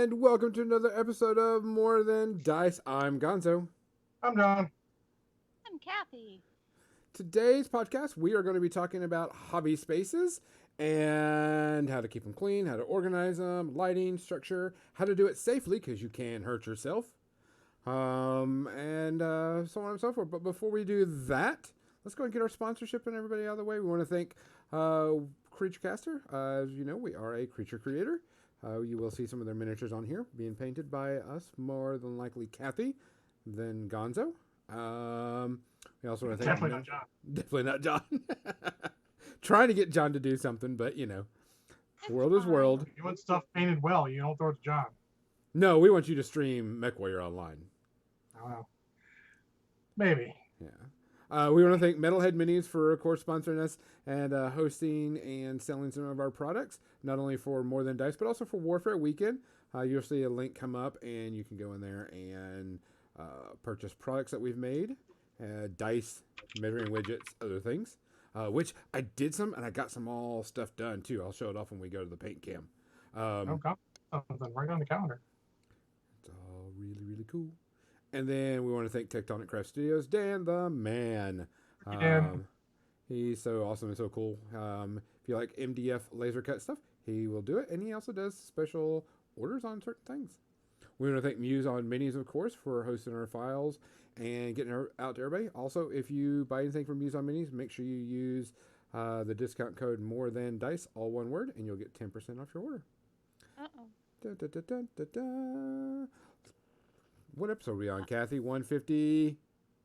And welcome to another episode of More Than Dice. I'm Gonzo. I'm John. I'm Kathy. Today's podcast, we are going to be talking about hobby spaces and how to keep them clean, how to organize them, lighting, structure, how to do it safely because you can hurt yourself, and so on and so forth. But before we do that, let's go and get our sponsorship and everybody out of the way. We want to thank Creature Caster. As you know, we are a creature creator. You will see some of their miniatures on here being painted by us, more than likely Kathy, than Gonzo. We also want to thank Definitely not John. Definitely not John. Trying to get John to do something, but you know, world is fine. world. If you want stuff painted well, you don't throw it to John. No, we want you to stream MechWarrior Online. I don't know. Maybe. Yeah. We want to thank Metalhead Minis for, of course, sponsoring us and hosting and selling some of our products, not only for More Than Dice, but also for Warfare Weekend. You'll see a link come up, and you can go in there and purchase products that we've made, dice, measuring widgets, other things, which I did some, and I got some all stuff done, too. I'll show it off when we go to the paint cam. No, got something right on the calendar. It's all really, really cool. And then we want to thank Tectonic Craft Studios, Dan the man. Dan. He's so awesome and so cool. If you like MDF laser cut stuff, he will do it. And he also does special orders on certain things. We want to thank Muse on Minis, of course, for hosting our files and getting her out to everybody. Also, if you buy anything from Muse on Minis, make sure you use the discount code More Than Dice, all one word, and you'll get 10% off your order. Uh-oh. Da, da, da, da, da, da. What episode are we on, Kathy? 150?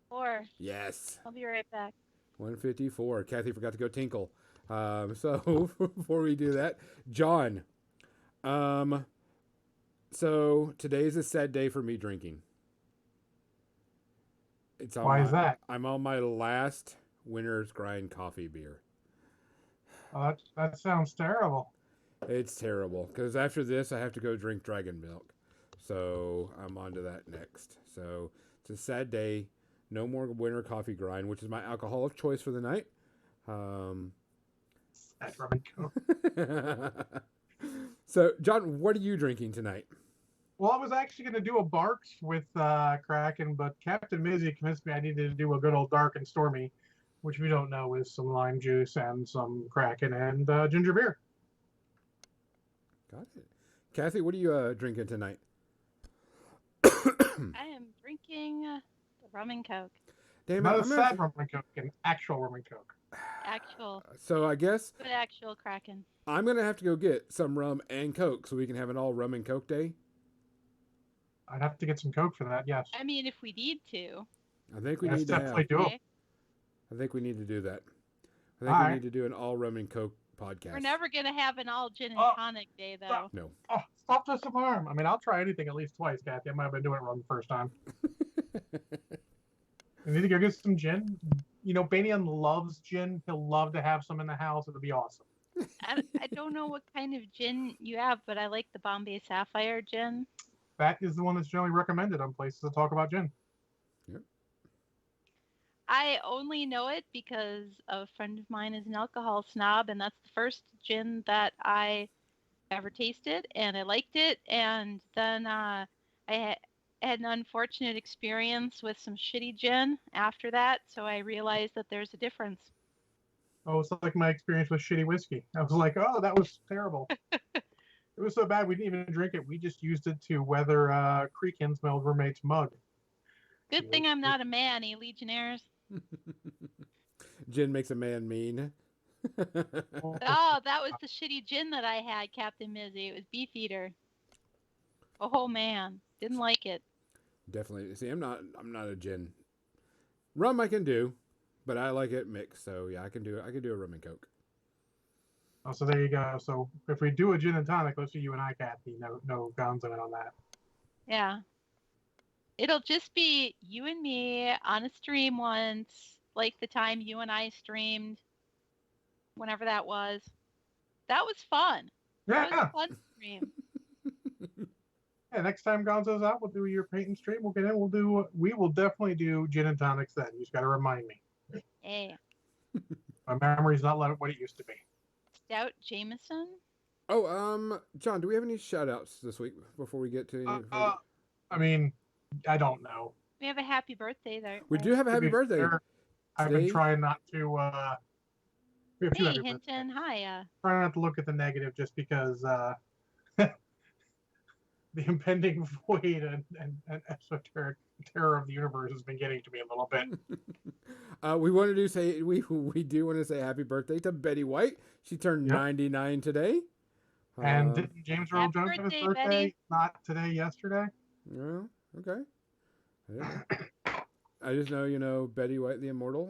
4. Yes. I'll be right back. 154. Kathy forgot to go tinkle. So before we do that, John. So today's a sad day for me drinking. Why is that? I'm on my last Winter's Grind coffee beer. Oh, that sounds terrible. It's terrible because after this I have to go drink dragon milk. So I'm on to that next. So it's a sad day. No more winter coffee grind, which is my alcohol of choice for the night. That's rum and coke. So, John, what are you drinking tonight? Well, I was actually going to do a Barks with Kraken, but Captain Mizzy convinced me I needed to do a good old dark and stormy, which we don't know is some lime juice and some Kraken and ginger beer. Got it. Kathy, what are you drinking tonight? I am drinking the rum and coke. Damn it, Not a I'm sad rum and coke, an actual rum and coke. Actual. So I guess Good actual Kraken. I'm going to have to go get some rum and Coke so we can have an all rum and Coke day. I'd have to get some coke for that, yes. I mean, if we need to. I think we That's need to have. definitely doable. Okay? I think we need to do that. I think All we right. need to do an all rum and Coke podcast. We're never going to have an all gin and tonic day, though. No. Oh, stop this alarm. I mean, I'll try anything at least twice, Kathy. I might have been doing it wrong the first time. We need to go get some gin. You know, Banian loves gin. He'll love to have some in the house. It'll be awesome. I don't know what kind of gin you have, but I like the Bombay Sapphire gin. That is the one that's generally recommended on places that talk about gin. I only know it because a friend of mine is an alcohol snob, and that's the first gin that I ever tasted, and I liked it. And then I had an unfortunate experience with some shitty gin after that, so I realized that there's a difference. Oh, it's like my experience with shitty whiskey. I was like, oh, that was terrible. It was so bad we didn't even drink it. We just used it to weather Creek Innsmouth's roommate's mug. Good thing I'm not a man, eh, Legionnaires? Gin makes a man mean. Oh, that was the shitty gin that I had, Captain Mizzy. It was Beefeater. Oh man, didn't like it. Definitely. See, I'm not a gin. Rum I can do, but I like it mixed. So yeah, I can do a rum and Coke. Oh, so there you go. So if we do a gin and tonic, let's see you and I, Kathy. No Gonzo in on that. Yeah. It'll just be you and me on a stream once, like the time you and I streamed, whenever that was. That was fun. That was Yeah. a fun stream. Yeah, next time Gonzo's out, we'll do your paint and stream. We'll get in. We will definitely do gin and tonics then. You just got to remind me. Hey, My memory's not what it used to be. Stout Jameson? John, do we have any shout outs this week before we get to any further? I mean, I don't know. We have a happy birthday there. We do right? have a To happy be birthday fair, I've been today. trying not to. We have two Hey, happy Hinton. birthdays. Hi. Try not to look at the negative just because the impending void and esoteric terror of the universe has been getting to me a little bit. We want to say we do want to say happy birthday to Betty White. She turned Yep. 99 today. And didn't James Earl Happy Jones have his birthday, birthday? Betty. Not today, yesterday. Well, okay. I didn't know. I just know, Betty White the Immortal.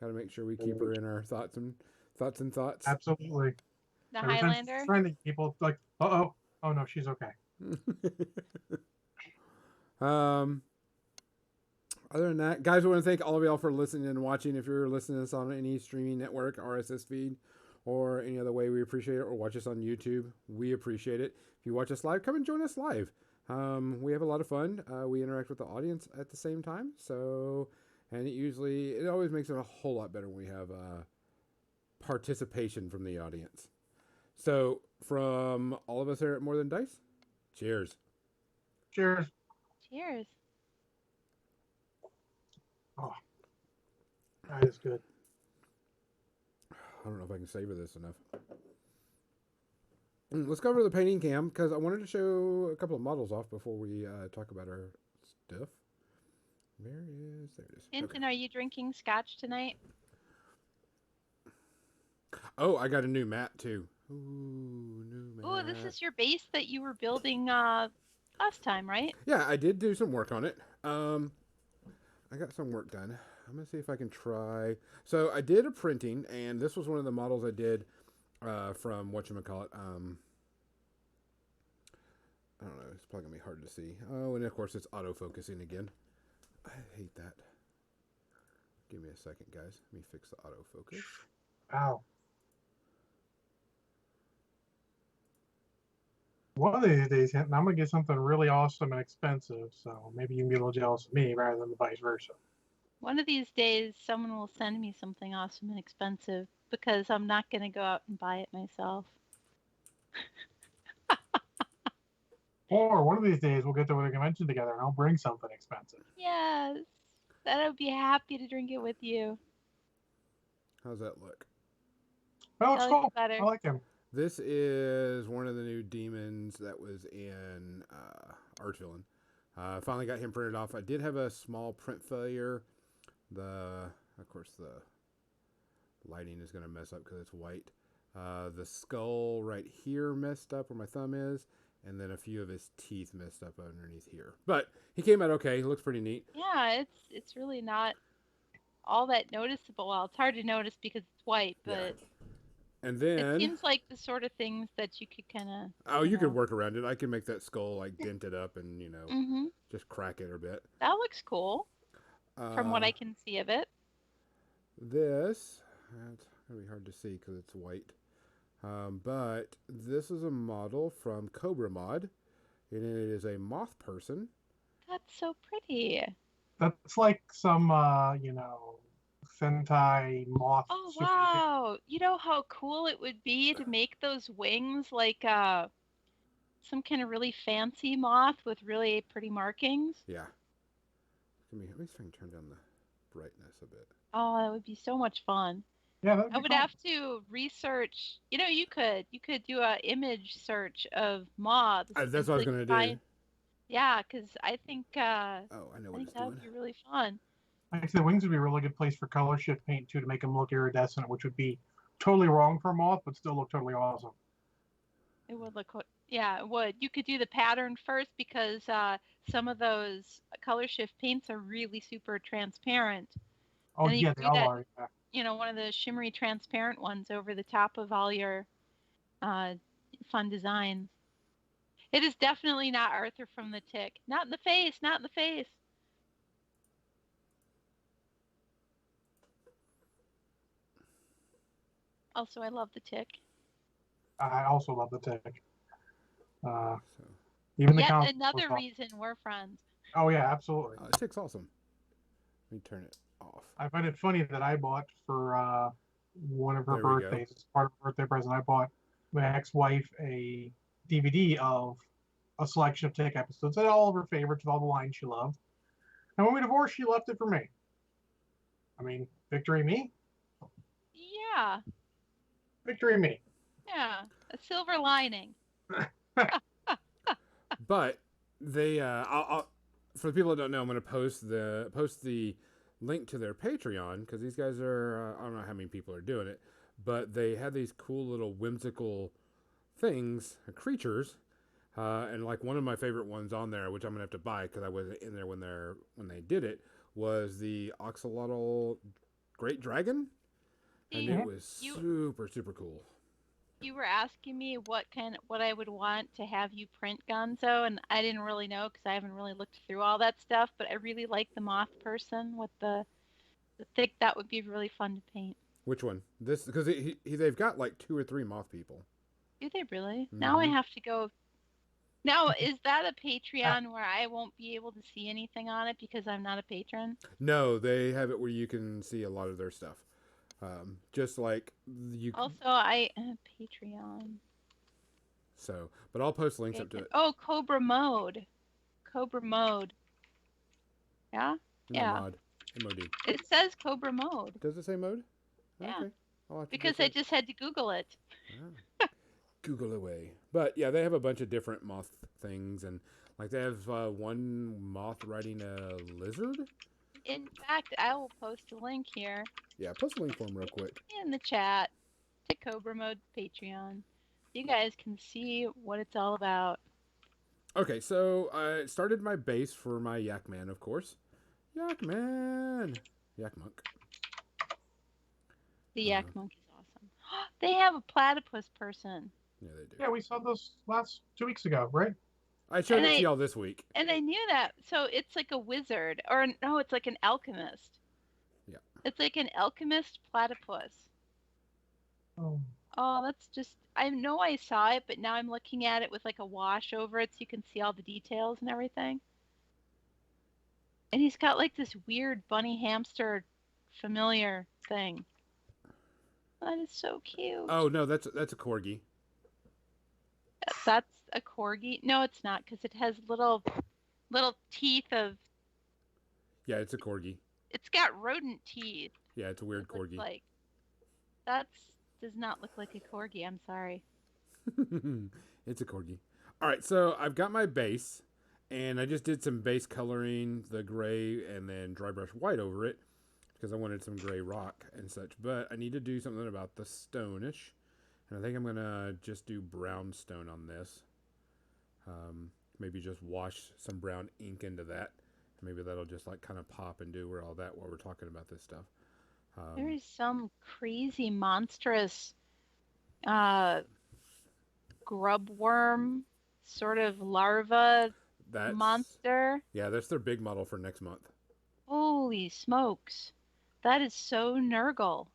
Gotta make sure we keep her in our thoughts and thoughts. Absolutely. The Every time she's Highlander. trending, people like, oh no, she's okay. Other than that, guys, we want to thank all of y'all for listening and watching. If you're listening to us on any streaming network, RSS feed, or any other way, we appreciate it. Or watch us on YouTube, we appreciate it. If you watch us live, come and join us live. We have a lot of fun. We interact with the audience at the same time. And it always makes it a whole lot better when we have participation from the audience. So, from all of us here at More Than Dice, cheers. Cheers. Cheers. That is good. I don't know if I can savor this enough. Let's go over the painting cam because I wanted to show a couple of models off before we talk about our stuff. There it is. Hinton, are you drinking scotch tonight? Oh, I got a new mat too. Ooh, new mat. Oh, this is your base that you were building last time, right? Yeah, I did do some work on it. I got some work done. I'm gonna see if I can try. So I did a printing, and this was one of the models I did from whatchamacallit. I don't know. It's probably gonna be hard to see. Oh, and of course it's autofocusing again. I hate that. Give me a second, guys. Let me fix the autofocus. Ow. One of these days, Hinton, I'm gonna get something really awesome and expensive, so maybe you can be a little jealous of me rather than the vice versa. One of these days, someone will send me something awesome and expensive because I'm not going to go out and buy it myself. Or one of these days, we'll get to a convention together and I'll bring something expensive. Yes, that I would be happy to drink it with you. How's that look? That looks That cool. looks better. I like him. This is one of the new demons that was in Archvillain. Finally got him printed off. I did have a small print failure. Of course, the lighting is going to mess up because it's white. The skull right here messed up where my thumb is, and then a few of his teeth messed up underneath here. But he came out okay. He looks pretty neat. Yeah, it's really not all that noticeable. Well, it's hard to notice because it's white, but Yeah. And then it seems like the sort of things that you could kind of. oh, you could work around it. I can make that skull like dented up and Mm-hmm. just crack it a bit. That looks cool from what I can see of it. This, it's going to be hard to see because it's white. But this is a model from Cobra Mod, and it is a moth person. That's so pretty. That's like some, Sentai moth. Oh super- wow! You know how cool it would be to make those wings like some kind of really fancy moth with really pretty markings? Yeah. Let me see if I can turn down the brightness a bit. Oh, that would be so much fun. Yeah, that'd I be would cool. have to research. You could do a image search of moths. That's what I was going to do. Yeah, because I think Oh, I know I what think it's that doing. would be really fun. Actually, the wings would be a really good place for color shift paint too, to make them look iridescent, which would be totally wrong for a moth, but still look totally awesome. It would look, yeah, it would. You could do the pattern first because some of those color shift paints are really super transparent. Oh And then you yeah, could they do all that- are. Yeah. One of the shimmery transparent ones over the top of all your fun designs. It is definitely not Arthur from the Tick. Not in the face, not in the face. Also, I love the Tick. I also love the Tick. So, Even the Yet comic another book- reason we're friends. Oh yeah, absolutely. the tick's awesome. Let me turn it off. I find it funny that I bought for one of her There we go. birthdays, as part of her birthday present, I bought my ex-wife a DVD of a selection of Tick episodes and all of her favorites with all the lines she loved. And when we divorced, she left it for me. I mean, victory me, Yeah, victory me. yeah. A silver lining. But they, I'll for the people that don't know, I'm going to post the link to their Patreon because these guys are I don't know how many people are doing it, but they have these cool little whimsical things, creatures, and like one of my favorite ones on there, which I'm gonna have to buy because I wasn't in there when they did it, was the Oxalotl Great Dragon, and See, it was you super cool. you were asking me what I would want to have you print, Gonzo, and I didn't really know because I haven't really looked through all that stuff. But I really like the moth person with the thick. That would be really fun to paint. Which one? This because they've got like 2 or 3 moth people. Do they really? Now I Mhm. have to go. Now, is that a Patreon where I won't be able to see anything on it because I'm not a patron? No, they have it where you can see a lot of their stuff. Just like you. Also, I Patreon. So, but I'll post links up to it. Oh, Cobra Mode. Cobra Mode. Yeah? No Yeah. mod. MOD. It says Cobra Mode. Does it say mode? Yeah. Okay. I'll have to Because check I that. just had to Google it. Ah. Google away. But yeah, they have a bunch of different moth things, and like they have one moth riding a lizard. In fact, I will post a link here Yeah, post a link for them real quick. in the chat to Cobra Mode Patreon. You guys can see what it's all about. Okay, so I started my base for my Yak Man, of course. Yak Man! Yak Monk. The Yak Monk is awesome. They have a platypus person. Yeah, they do. Yeah, we saw those last 2 weeks ago, right? I showed And it to I- y'all this week. And I knew that. So it's like a wizard. Or no, it's like an alchemist. Yeah. It's like an alchemist platypus. Oh, Oh, that's just. I know I saw it, but now I'm looking at it with like a wash over it so you can see all the details and everything. And he's got like this weird bunny hamster familiar thing. That is so cute. Oh no, that's a corgi. That's a corgi. No, it's not because it has little teeth of. Yeah, it's a corgi. It's got rodent teeth. Yeah, it's a weird It looks corgi. like does not look like a corgi. I'm sorry. It's a corgi. All right, so I've got my base, and I just did some base coloring, the gray, and then dry brush white over it because I wanted some gray rock and such. But I need to do something about the stone-ish, and I think I'm gonna just do brown stone on this. Maybe just wash some brown ink into that. Maybe that'll just like kind of pop and do all that while we're talking about this stuff. There is some crazy monstrous uh, grub worm sort of larva That's monster. Yeah, that's their big model for next month. Holy smokes. That is so Nurgle.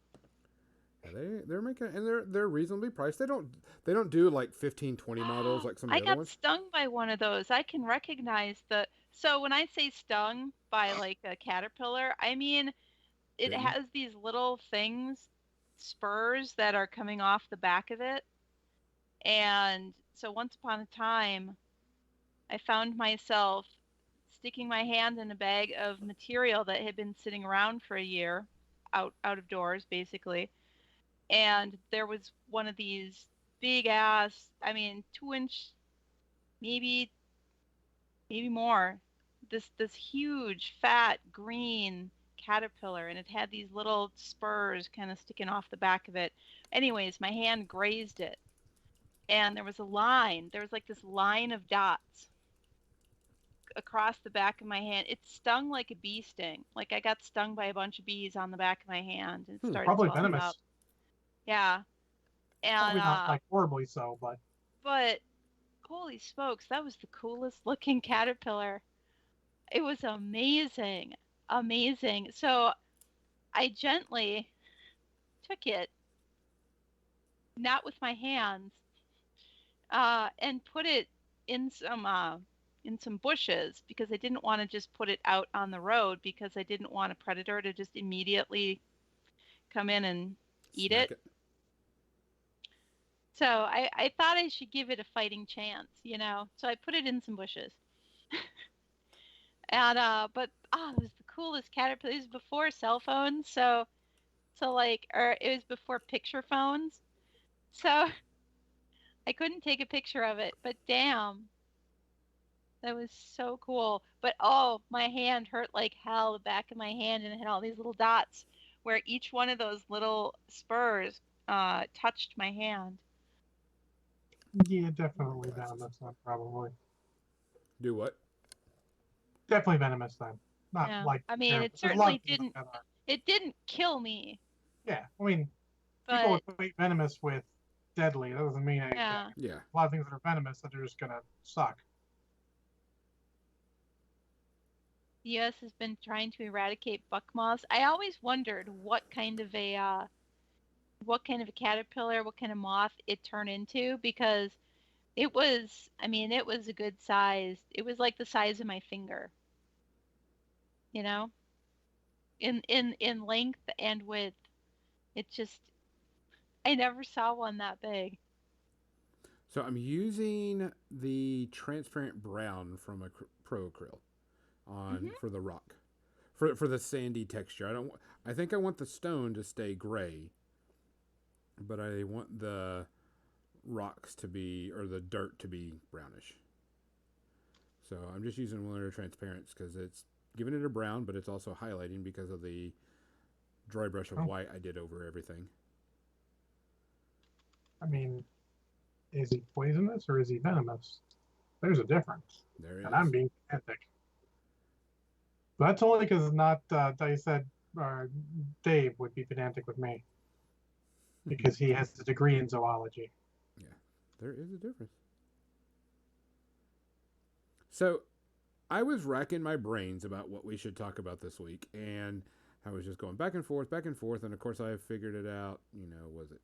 Yeah, they're making, and they're reasonably priced. They don't do like 15, 20 models like some of I the other got ones. stung by one of those. I can recognize so when I say stung by like a caterpillar, I mean it Bitten? has these little things, spurs that are coming off the back of it. And so once upon a time, I found myself sticking my hand in a bag of material that had been sitting around for a year, out of doors basically. And there was one of these big ass, 2-inch, maybe more. This huge fat green caterpillar, and it had these little spurs kind of sticking off the back of it. Anyways, my hand grazed it, and there was like this line of dots across the back of my hand. It stung like a bee sting. Like I got stung by a bunch of bees on the back of my hand, and it started probably swelling venomous. up. Yeah, Probably and not like horribly so, but holy smokes, that was the coolest looking caterpillar. It was amazing. So I gently took it, not with my hands, and put it in some bushes because I didn't want to just put it out on the road because I didn't want a predator to just immediately come in and eat Smack it. So I thought I should give it a fighting chance, So I put it in some bushes. And it was the coolest caterpillar. It was before cell phones, so like, or it was before picture phones. So I couldn't take a picture of it, but damn, that was so cool. But oh, my hand hurt like hell, the back of my hand, and it had all these little dots where each one of those little spurs touched my hand. Yeah, definitely Glasses. venomous then, probably. Do what? Definitely venomous then. Not Yeah. like I mean, it terrible. There's a lot of certainly things like didn't that are. it didn't kill me, Yeah, I mean, people but equate venomous with deadly. That doesn't mean anything. yeah. Yeah. A lot of things that are venomous that are just gonna suck. The US has been trying to eradicate buck moths. I always wondered what kind of a caterpillar, what kind of moth it turned into, because it was a good size. It was like the size of my finger, you know, in length and width. It just, I never saw one that big. So I'm using the transparent brown from a Pro Acryl on Hmm. for the rock, for the sandy texture. I think I want the stone to stay gray, but I want the rocks to be, or the dirt to be, brownish. So I'm just using one of their transparents because it's giving it a brown, but it's also highlighting because of the dry brush of Oh, white I did over everything. I mean, is he poisonous or is he venomous? There's a difference, There and it I'm is. being pedantic. But that's only because not I said Dave would be pedantic with me because he has a degree in zoology. Yeah, there is a difference. So I was racking my brains about what we should talk about this week, and I was just going back and forth, and of course I figured it out. Was it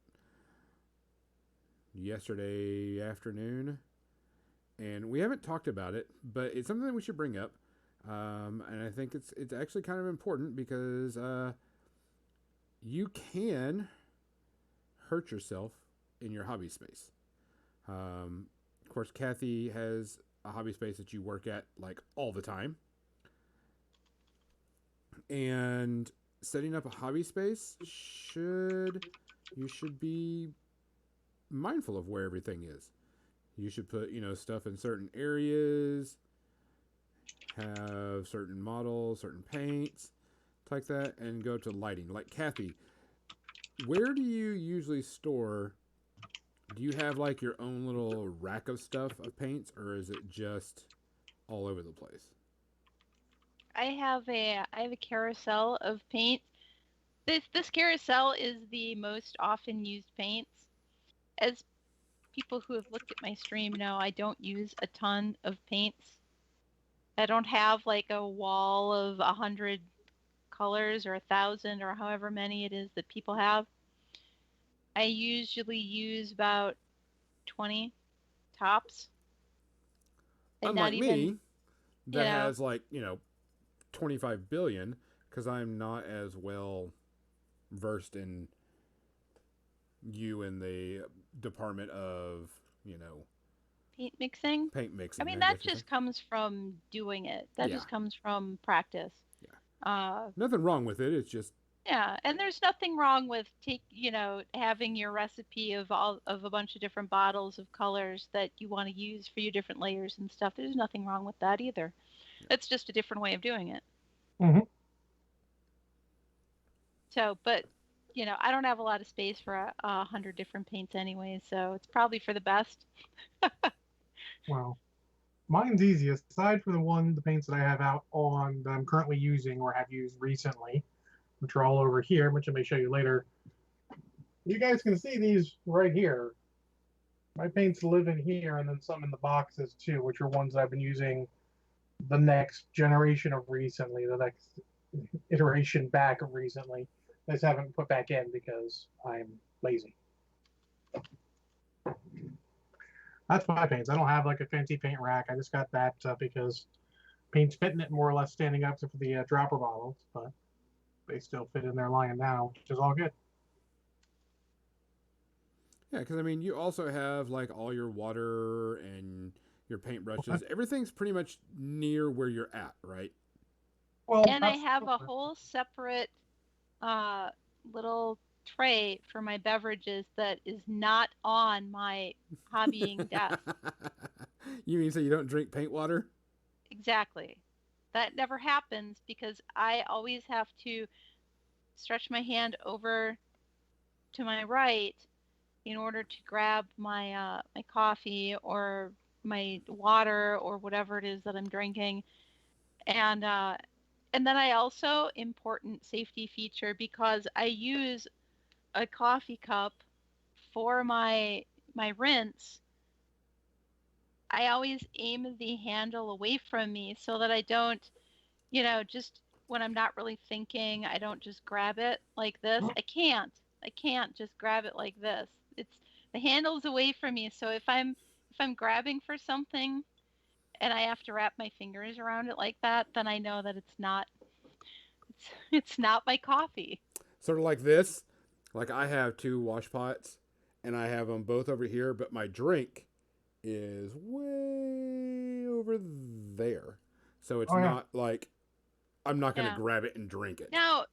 yesterday afternoon? And we haven't talked about it, but it's something that we should bring up, and I think it's actually kind of important because you can hurt yourself in your hobby space. Of course, Kathy has a hobby space that you work at like all the time, and setting up a hobby space you should be mindful of where everything is. You should put stuff in certain areas, have certain models, certain paints, like that, and go to lighting. Like Kathy, where do you usually store? Do you have like your own little rack of stuff of paints, or is it just all over the place? I have a carousel of paint. This carousel is the most often used paints. As people who have looked at my stream know, I don't use a ton of paints. I don't have like a wall of 100 colors or 1,000 or however many it is that people have. I usually use about 20 tops, and not Unlike even, me, you that know, has like 25 billion, because I'm not as well versed in you in the department of paint mixing. paint I mixing, mean, I that guess you say. just comes from doing it. That Yeah, just comes from practice. yeah. Uh, Nothing wrong with it. It's just yeah, and there's nothing wrong with having your recipe of a bunch of different bottles of colors that you want to use for your different layers and stuff. There's nothing wrong with that either. It's just a different way of doing it. Mm-hmm. So, but I don't have a lot of space for 100 different paints anyway, so it's probably for the best. Well, mine's easy. Aside from the paints that I have out on that I'm currently using or have used recently, which are all over here, which I may show you later. You guys can see these right here. My paints live in here, and then some in the boxes too, which are ones I've been using the next generation of recently, the next iteration back of recently. I just haven't put back in because I'm lazy. That's my paints. I don't have like a fancy paint rack. I just got that because paint's fitting it more or less standing up for the dropper bottles, but they still fit in there lying down, which is all good. Yeah, because I mean, you also have like all your water and your paintbrushes. Everything's pretty much near where you're at, right? Well, And I that's have a whole separate uh, little tray for my beverages that is not on my hobbying desk. You mean so you don't drink paint water? Exactly. That never happens because I always have to stretch my hand over to my right in order to grab my coffee or my water or whatever it is that I'm drinking. And and then I also important safety feature because I use a coffee cup for my rinse. I always aim the handle away from me so that I don't, just when I'm not really thinking, I don't just grab it like this. I can't just grab it like this. It's the handle's away from me. So if I'm grabbing for something and I have to wrap my fingers around it like that, then I know that it's not my coffee. Sort of like this. Like I have two wash pots, and I have them both over here, but my drink is way over there. So it's oh yeah. not like I'm not going to Yeah. grab it and drink it. Now,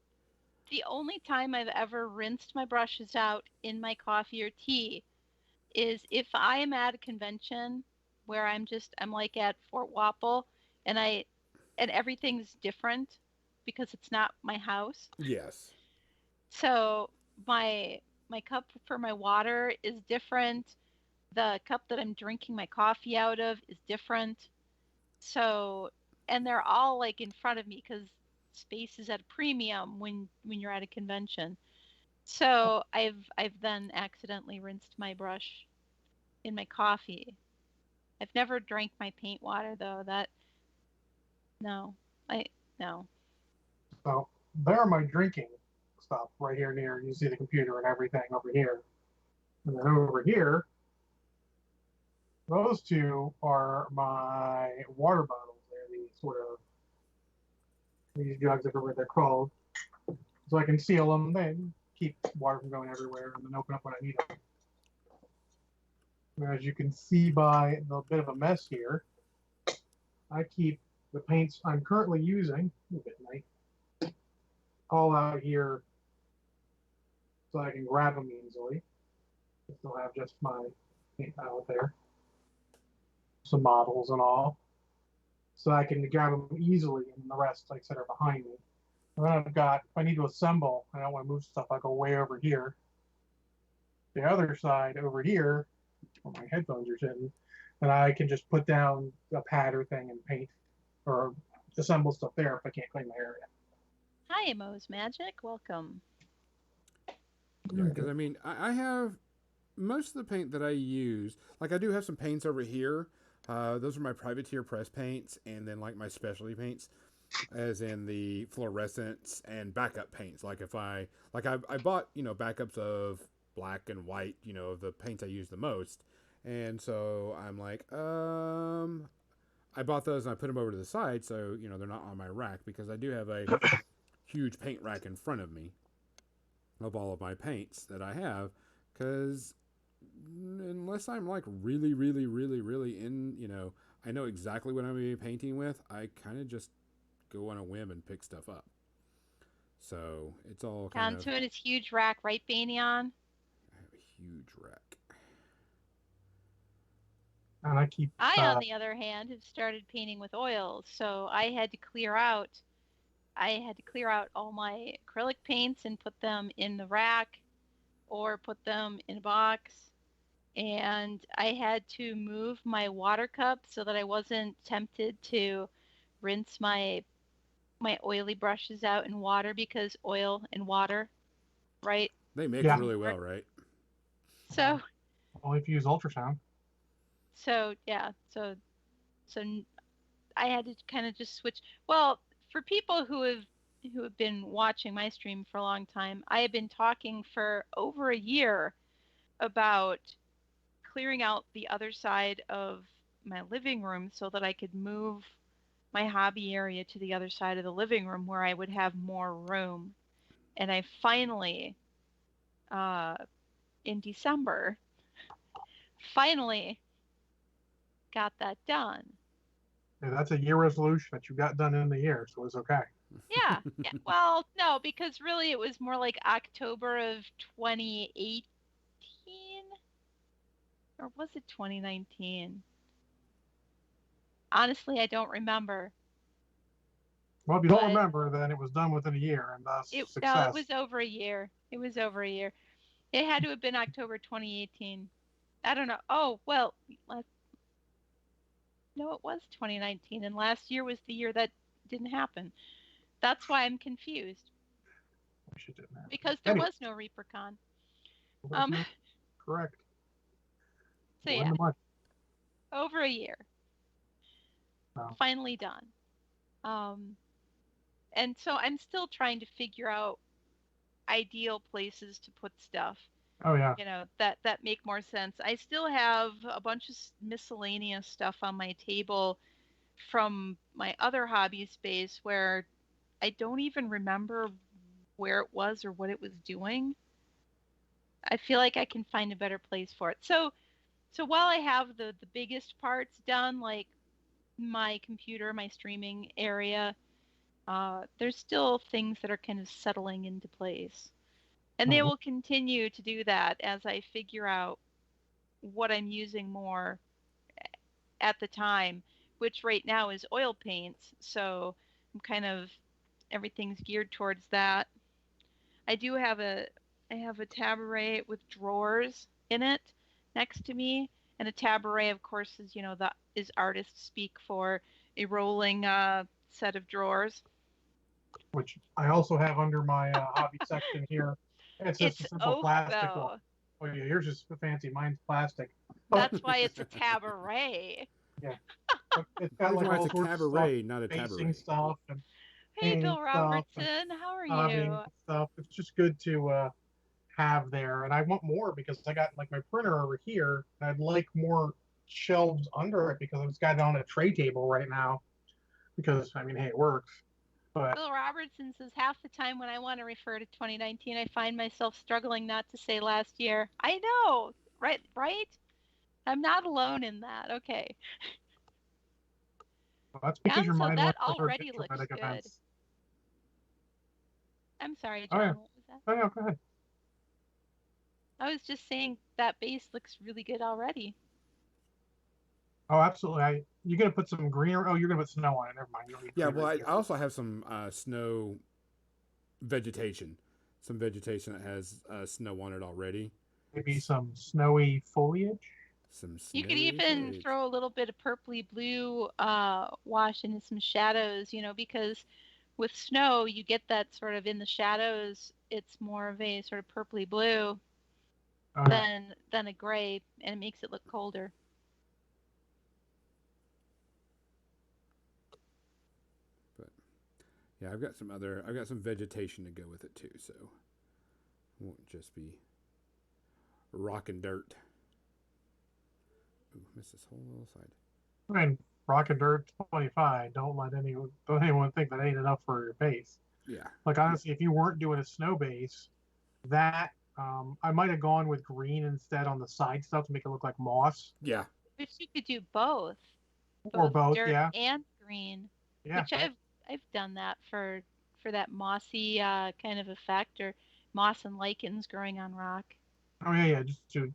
the only time I've ever rinsed my brushes out in my coffee or tea is if I am at a convention where I'm like at Fort Wapple and everything's different because it's not my house. Yes. So my cup for my water is different. The cup that I'm drinking my coffee out of is different. So and they're all like in front of me because space is at a premium when you're at a convention. So I've then accidentally rinsed my brush in my coffee. I've never drank my paint water though. That no, I no. So there are my drinking stuff right here near. You see the computer and everything over here. And then over here, those two are my water bottles. They're these sort of these jugs, I forget what they're called. So I can seal them. They keep water from going everywhere and then open up when I need them. As you can see by the bit of a mess here, I keep the paints I'm currently using, a bit night, all out here so I can grab them easily. I still have just my paint palette there, some models and all, so I can grab them easily, and the rest, like I said, are behind me. And then I've got, if I need to assemble, I don't want to move stuff, I go way over here. The other side over here, where my headphones are sitting, and I can just put down a pad or thing and paint or assemble stuff there if I can't clean my area. Hi, Mo's Magic. Welcome. Yeah, because I mean, I have most of the paint that I use. Like I do have some paints over here. Those are my privateer press paints, and then like my specialty paints, as in the fluorescents and backup paints. Like if I bought backups of black and white, the paints I use the most, and so I'm like, I bought those and I put them over to the side, so they're not on my rack because I do have a huge paint rack in front of me of all of my paints that I have, because unless I'm like really, really, really, really in, I know exactly what I'm going to be painting with, I kind of just go on a whim and pick stuff up. So it's all kind of. Onto his huge rack, right, Banyan? I have a huge rack. And I keep. On the other hand, have started painting with oils, so I had to clear out all my acrylic paints and put them in the rack or put them in a box. And I had to move my water cup so that I wasn't tempted to rinse my oily brushes out in water because oil and water, right? They mix Yeah. really well, right? So Only if you use ultrasound. yeah, so I had to kind of just switch. Well, for people who have been watching my stream for a long time, I have been talking for over a year about clearing out the other side of my living room so that I could move my hobby area to the other side of the living room where I would have more room. And I finally, in December, finally got that done. Yeah, that's a year resolution that you got done in the year, so it's okay. Yeah, yeah. Well, no, because really it was more like October of 2018, or was it 2019? Honestly, I don't remember. Well, if you don't But remember, then it was done within a year, and thus it success. was over a year. It was over a year. It had to have been October 2018. I don't know. Oh, well, last, no, it was 2019, and last year was the year that didn't happen. That's why I'm confused Wish it didn't happen. because there Anyway, was no ReaperCon. there's Um, no correct. so We're in yeah, the money. over a year, Oh. finally done. Um, and so I'm still trying to figure out ideal places to put stuff, Oh yeah. that make more sense. I still have a bunch of miscellaneous stuff on my table from my other hobby space where I don't even remember where it was or what it was doing. I feel like I can find a better place for it. So while I have the biggest parts done, like my computer, my streaming area, there's still things that are kind of settling into place. And they Mhm. will continue to do that as I figure out what I'm using more at the time, which right now is oil paints. So I'm kind of everything's geared towards that. I do have I have a tabaret with drawers in it next to me, and a tabaret, of course, is that is artist speak for a rolling set of drawers. Which I also have under my hobby section here. It's just It's a simple oak plastic one. though. Oh yeah, yours is fancy. Mine's plastic. But That's why it's a tabaret. yeah, but it's got Reason like why it's all a sorts of stuff, cabaret, not a facing tabaret. stuff and Hey, painting Bill stuff and Robertson, how are hobbying you? stuff. It's just good to have there. And I want more because I got like my printer over here. And I'd like more shelves under it because it's got it on a tray table right now. Because I mean, hey, it works. But Bill Robertson says half the time when I want to refer to 2019, I find myself struggling not to say last year. I know, right? Right? I'm not alone in that. Okay. that's because And your so mind that wants to go to already looks dramatic good. events. I'm sorry, Oh yeah. John. What was that? Oh yeah. Go ahead. I was just saying that base looks really good already. Oh, absolutely. You're gonna put some green. Oh, you're gonna put snow on it. Never mind. You don't need Yeah, green well, or I yellow. also have some snow vegetation, some vegetation that has snow on it already. Maybe some snowy foliage. Some You could snowy even foliage. throw a little bit of purpley blue wash into some shadows, because with snow you get that sort of in the shadows. It's more of a sort of purpley blue Oh yeah. than a gray, and it makes it look colder. But yeah, I've got some vegetation to go with it too, so it won't just be rock and dirt. Ooh, missed this whole little side. I mean, Rock and Dirt 25. Don't anyone think that ain't enough for your base. Yeah, Like honestly, if you weren't doing a snow base, that I might have gone with green instead on the side stuff to make it look like moss yeah. But you could do both, or both both. dirt Yeah, and green, yeah. which I've done that for that mossy kind of effect, or moss and lichens growing on rock. Oh yeah, yeah. Just to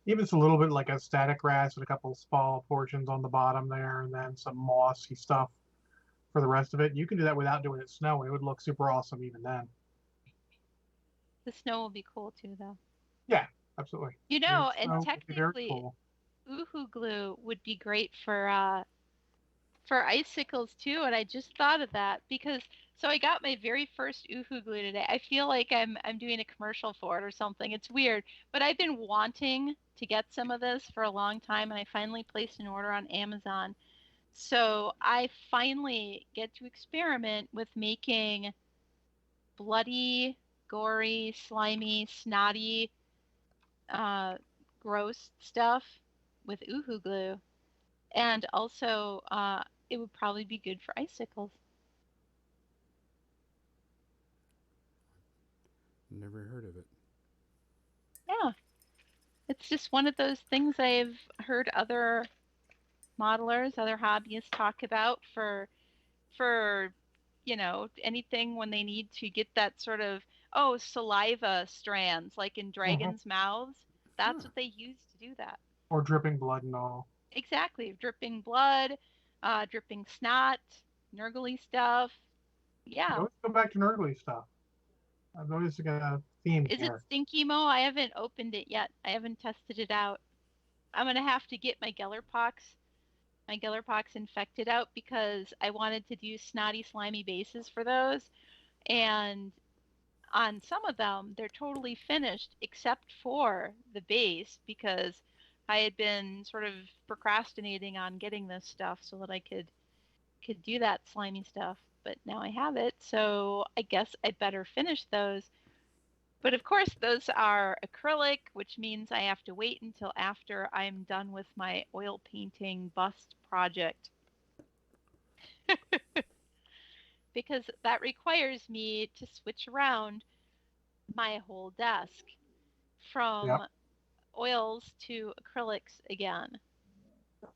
even just a little bit like a static grass with a couple small portions on the bottom there, and then some mossy stuff for the rest of it. You can do that without doing it snow. It would look super awesome even then. The snow will be cool too, though. Yeah, absolutely. And Snow would be very technically, cool. Uhu glue would be great for icicles too, and I just thought of that because so I got my very first Uhu glue today. I feel like I'm doing a commercial for it or something. It's weird, but I've been wanting to get some of this for a long time, and I finally placed an order on Amazon. So I finally get to experiment with making bloody, gory, slimy, snotty, uh, gross stuff with Uhu glue. And also, it would probably be good for icicles. Never heard of it. Yeah, It's just one of those things I've heard other modelers, other hobbyists talk about for anything when they need to get that sort of saliva strands like in Mhm. dragons' mouths. That's Huh. what they use to do that. Or dripping blood and all. Exactly, dripping blood, dripping snot, nurgly stuff. We Yeah. always go back to nurgly stuff. I've noticed a theme Is it here. Stinky Mo? I haven't opened it yet. I haven't tested it out. I'm gonna have to get my Gellerpox infected out because I wanted to do snotty, slimy bases for those. And on some of them, they're totally finished except for the base because I had been sort of procrastinating on getting this stuff so that I could do that slimy stuff. But now I have it, so I guess I better finish those. But of course, those are acrylic, which means I have to wait until after I'm done with my oil painting bust project because that requires me to switch around my whole desk Yep. from oils to acrylics again.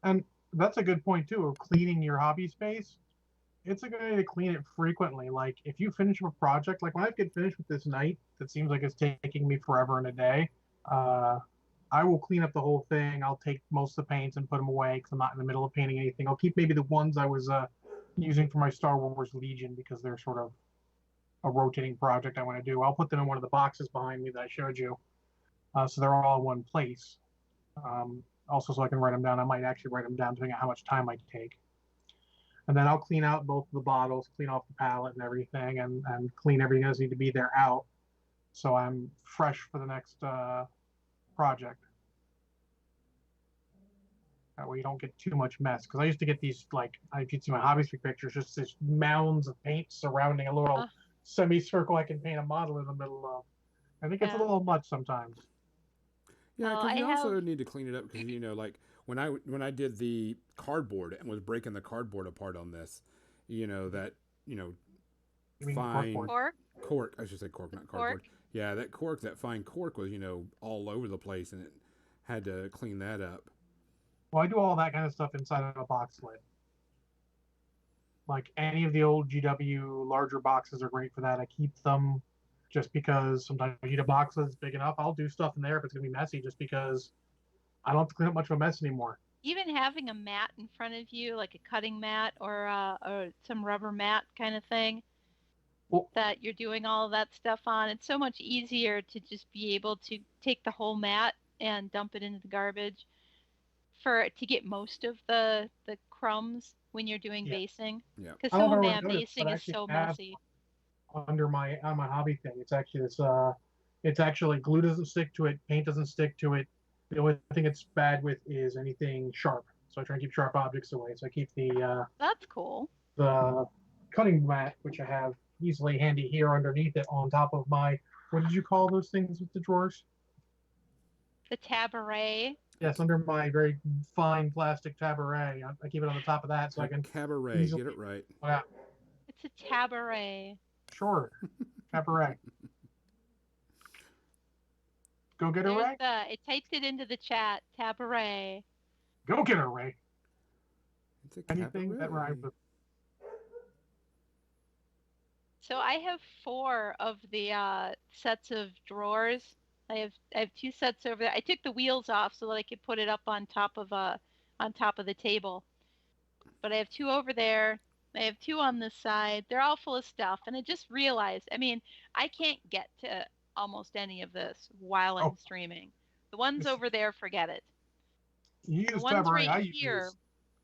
And that's a good point too of cleaning your hobby space. It's a good idea to clean it frequently. Like if you finish a project, like when I get finished with this night, that seems like it's taking me forever in a day. Uh, I will clean up the whole thing. I'll take most of the paints and put them away because I'm not in the middle of painting anything. I'll keep maybe the ones I was using for my Star Wars Legion because they're sort of a rotating project I want to do. I'll put them in one of the boxes behind me that I showed you, so they're all in one place. Also, so I can write them down. I might actually write them down depending on how much time I take. And then I'll clean out both of the bottles, clean off the palette and everything, and clean everything that doesn't need to be there out, so I'm fresh for the next project. That way you don't get too much mess. Because I used to get these, like, if you see my hobby street pictures, just these mounds of paint surrounding a little Uh, semicircle I can paint a model in the middle of. I think it's a yeah. little much sometimes. Yeah, Well, because I you have. also need to clean it up because like when I did the cardboard and was breaking the cardboard apart on this, that you know You mean fine corkboard? Cork, cork, I should say cork, not cork. cardboard. Yeah, that fine cork was all over the place, and it had to clean that up. Well, I do all that kind of stuff inside of a box lid. Like any of the old GW larger boxes are great for that. I keep them just because sometimes you need a box that's big enough. I'll do stuff in there if it's gonna be messy, just because I don't have to clean up much of a mess anymore. Even having a mat in front of you, like a cutting mat or some rubber mat kind of thing, Well, that you're doing all of that stuff on, it's so much easier to just be able to take the whole mat and dump it into the garbage to get most of the crumbs when you're doing yeah, basing. Yeah. Because I some don't know of if my everyone noticed, but basing I is actually so have messy. under my on my hobby thing. It's actually it's actually glue doesn't stick to it, paint doesn't stick to it. The only thing it's bad with is anything sharp. So I try and keep sharp objects away. So I keep That's cool. the cutting mat, which I have easily handy here underneath it, on top of my, what did you call those things with the drawers? The tabaret. Yes, under my very fine plastic tabaret. I keep it on the top of that so I A can cabaret, easily. get it right. Yeah, It's a tabaret. sure. Tabaret. Go get her, There's Ray. I typed it into the chat. Tabaret. Go get her, Ray. It's a Anything that cabaret. rhymes with. So I have 4 of the sets of drawers. I have 2 sets over there. I took the wheels off so that I could put it up on top of the table. But I have 2 over there. I have 2 on this side. They're all full of stuff. And I just realized, I mean, I can't get to almost any of this while I'm Oh, streaming. The ones this, over there, forget it. you The use ones tabaret. right I here. use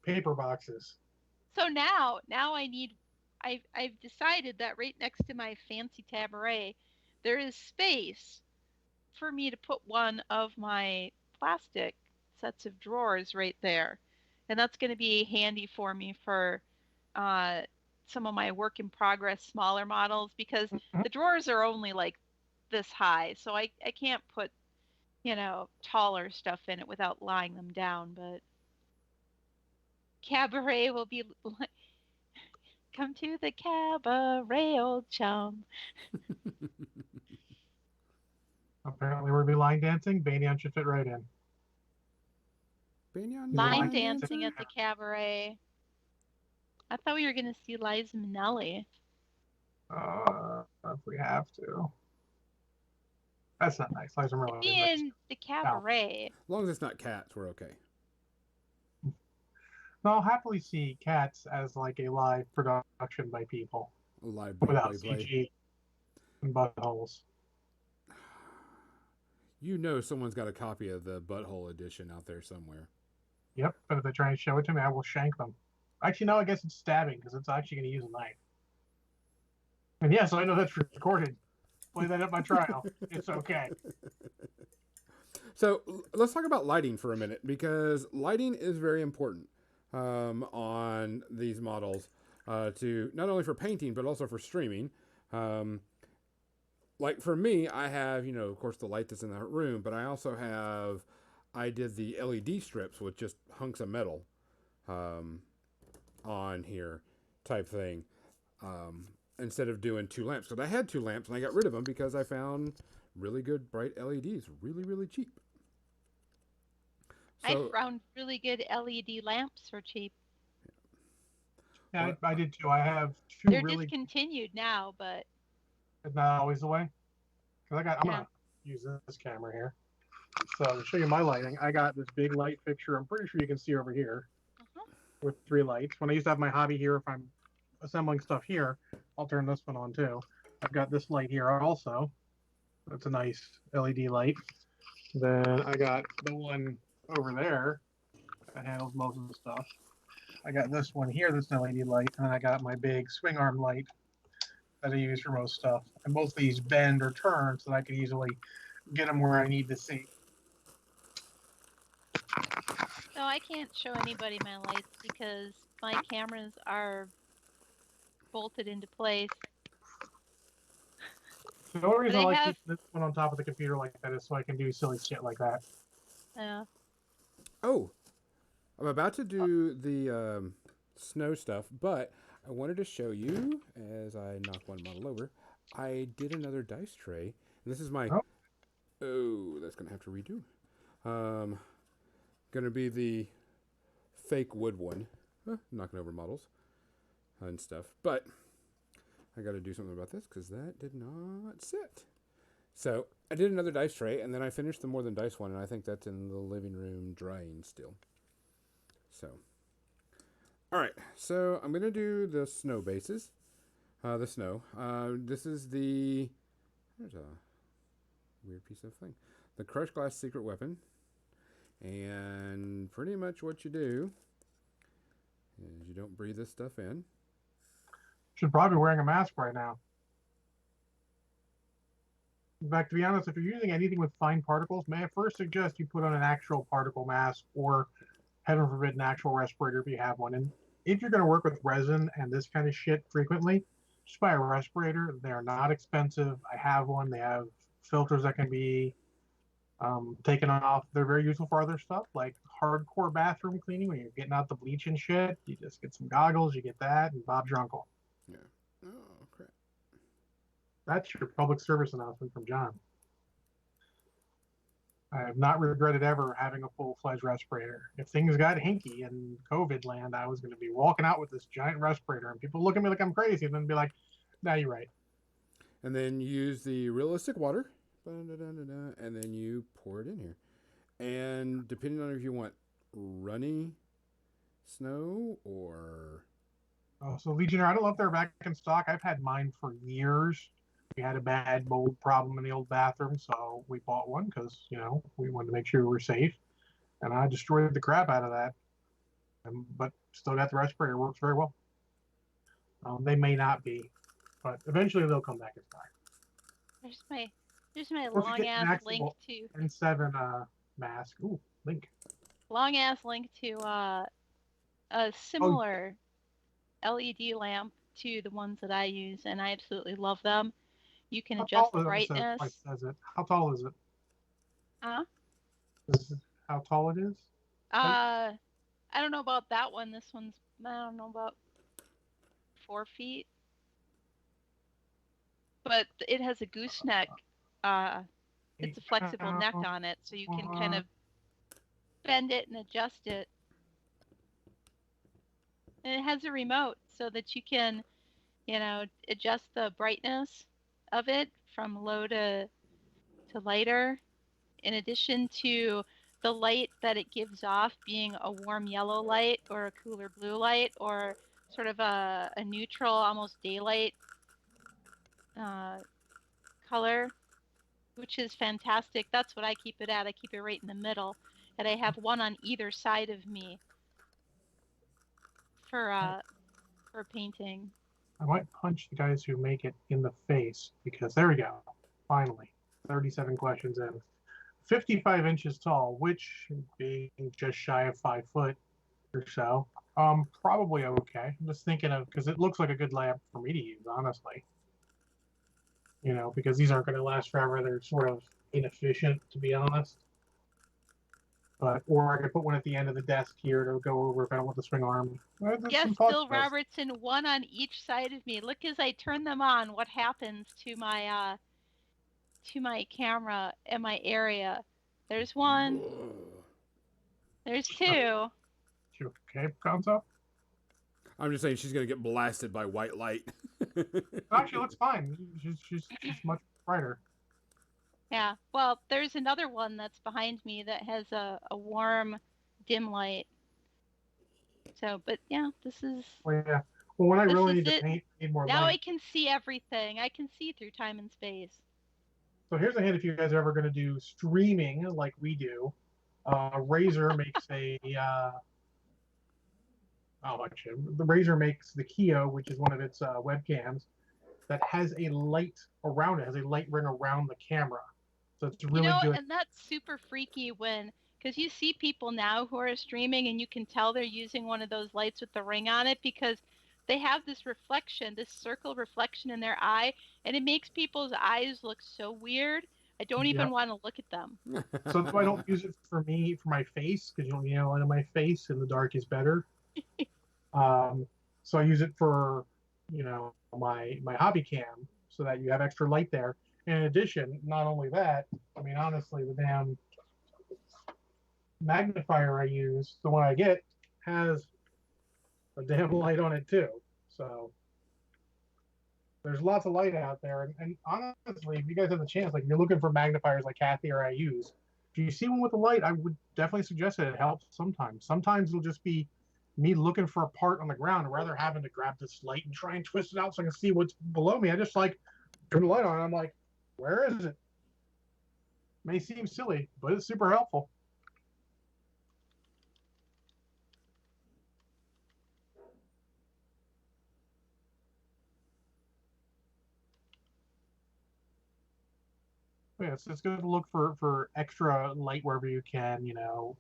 paper boxes. So now I need. I've decided that right next to my fancy tabaret, there is space for me to put one of my plastic sets of drawers right there, and that's going to be handy for me for uh, some of my work in progress smaller models because Mhm. the drawers are only like this high, so I can't put taller stuff in it without lying them down. But cabaret will be come to the cabaret, old chum. Apparently, we're gonna be line dancing. Banyan should fit right in. Banyan, He's a Line line dancing dancer? at the cabaret. I thought we were going to see Liza Minnelli. If we have to, that's not nice. Liza Minnelli Be is nice. in the cabaret. As long as it's not cats, we're okay. No, I'll happily see Cats as like a live production by people Live without play. CG and buttholes. You know someone's got a copy of the Butthole edition out there somewhere. Yep, but if they try and show it to me, I will shank them. Actually, no, I guess it's stabbing because it's actually going to use a knife. And yes, I know that's recorded. Play that at my trial. It's okay. So let's talk about lighting for a minute, because lighting is very important on these models, to not only for painting but also for streaming. Like for me, I have, of course, the light that's in the room, but I did the LED strips with just hunks of metal on here type thing, instead of doing two lamps. Because I had two lamps and I got rid of them because I found really good bright LEDs really, really cheap. I found really good LED lamps for cheap. Yeah, I did too. I have two They're really. discontinued now, but It's not always the way. Because I'm going to use this camera here. So to show you my lighting, I got this big light fixture. I'm pretty sure you can see over here with 3 lights. When I used to have my hobby here, if I'm assembling stuff here, I'll turn this one on too. I've got this light here also. That's a nice LED light. Then I got the one over there that handles most of the stuff. I got this one here that's an LED light, and then I got my big swing arm light that I use for most stuff. And both of these bend or turn so that I can easily get them where I need to see. no, I can't show anybody my lights because my cameras are bolted into place. The only reason I like have... keeping this one on top of the computer like that is so I can do silly shit like that. Yeah. Oh, I'm about to do the snow stuff, but I wanted to show you, as I knock one model over, I did another dice tray. And this is my... Oh, that's going to have to redo. Going to be the fake wood one. Knocking over models and stuff. But I got to do something about this because that did not sit. So I did another dice tray, and then I finished the More Than Dice one, and I think that's in the living room drying still. So, all right. So I'm going to do the snow bases. The snow. This is the... There's a weird piece of thing. The Crushed Glass Secret Weapon. And pretty much what you do is you don't breathe this stuff in. Should probably be wearing a mask right now. In fact, to be honest, if you're using anything with fine particles, may I first suggest you put on an actual particle mask, or heaven forbid, an actual respirator if you have one. And if you're going to work with resin and this kind of shit frequently, just buy a respirator. They're not expensive. I have one. They have filters that can be taken off. They're very useful for other stuff, like hardcore bathroom cleaning when you're getting out the bleach and shit. You just get some goggles, you get that, and Bob's your uncle. Yeah. Oh, crap. That's your public service announcement from John. I have not regretted ever having a full-fledged respirator. If things got hinky in COVID land, I was going to be walking out with this giant respirator, and people look at me like I'm crazy, and then be like, "No, you're right." And then you use the realistic water, and then you pour it in here. And depending on if you want runny snow or... Oh, so Legionnaire, I don't know if they're back in stock. I've had mine for years. We had a bad mold problem in the old bathroom, so we bought one because, we wanted to make sure we were safe. And I destroyed the crap out of that. But still got the respirator. Works very well. They may not be, but eventually they'll come back in stock. There's my long ass link to N7 mask. Ooh, link. Long ass link to a similar LED lamp to the ones that I use, and I absolutely love them. You can adjust the brightness. How tall is it? How tall it is? I don't know about that one. This one's, I don't know, about 4 feet. But it has a gooseneck it's a flexible neck on it, so you can kind of bend it and adjust it. And it has a remote so that you can, adjust the brightness of it from low to lighter, in addition to the light that it gives off being a warm yellow light or a cooler blue light or sort of a neutral, almost daylight color, which is fantastic. That's what I keep it at. I keep it right in the middle, and I have one on either side of me for painting. I might punch the guys who make it in the face because there we go. Finally, 37 questions in. 55 inches tall, which being just shy of 5 foot or so, probably okay. I'm just thinking of, because it looks like a good lamp for me to use, honestly. Because these aren't going to last forever. They're sort of inefficient, to be honest. Or I could put one at the end of the desk here to go over if I don't want the swing arm. Yes, Bill Robertson, one on each side of me. Look, as I turn them on, what happens to my camera and my area. There's one. There's two. Okay, Gonzo? I'm just saying she's gonna get blasted by white light. Actually, looks fine. She's much brighter. Yeah. Well, there's another one that's behind me that has a warm, dim light. So, but yeah, this is. Well, yeah. Well, when I really need to paint, I need more light. Now I can see everything. I can see through time and space. So here's a hint: if you guys are ever going to do streaming like we do, Razer makes the Razer makes the Kio, which is one of its webcams, that has a light around it, has a light ring around the camera. So it's really good. And that's super freaky because you see people now who are streaming and you can tell they're using one of those lights with the ring on it because they have this reflection, this circle reflection in their eye, and it makes people's eyes look so weird. I don't even want to look at them. So I don't use it for my face, because light on my face in the dark is better. So I use it for, my hobby cam, so that you have extra light there. In addition, not only that, I mean, honestly, the damn magnifier I use, the one I get, has a damn light on it too. So there's lots of light out there. And honestly, if you guys have the chance, like, if you're looking for magnifiers like Kathy or I use, if you see one with a light, I would definitely suggest it. It helps sometimes. Sometimes it'll just be me looking for a part on the ground rather having to grab this light and try and twist it out so I can see what's below me. I just turn the light on and I'm like, where is it? May seem silly, but it's super helpful. Yeah, it's good to look for extra light wherever you can.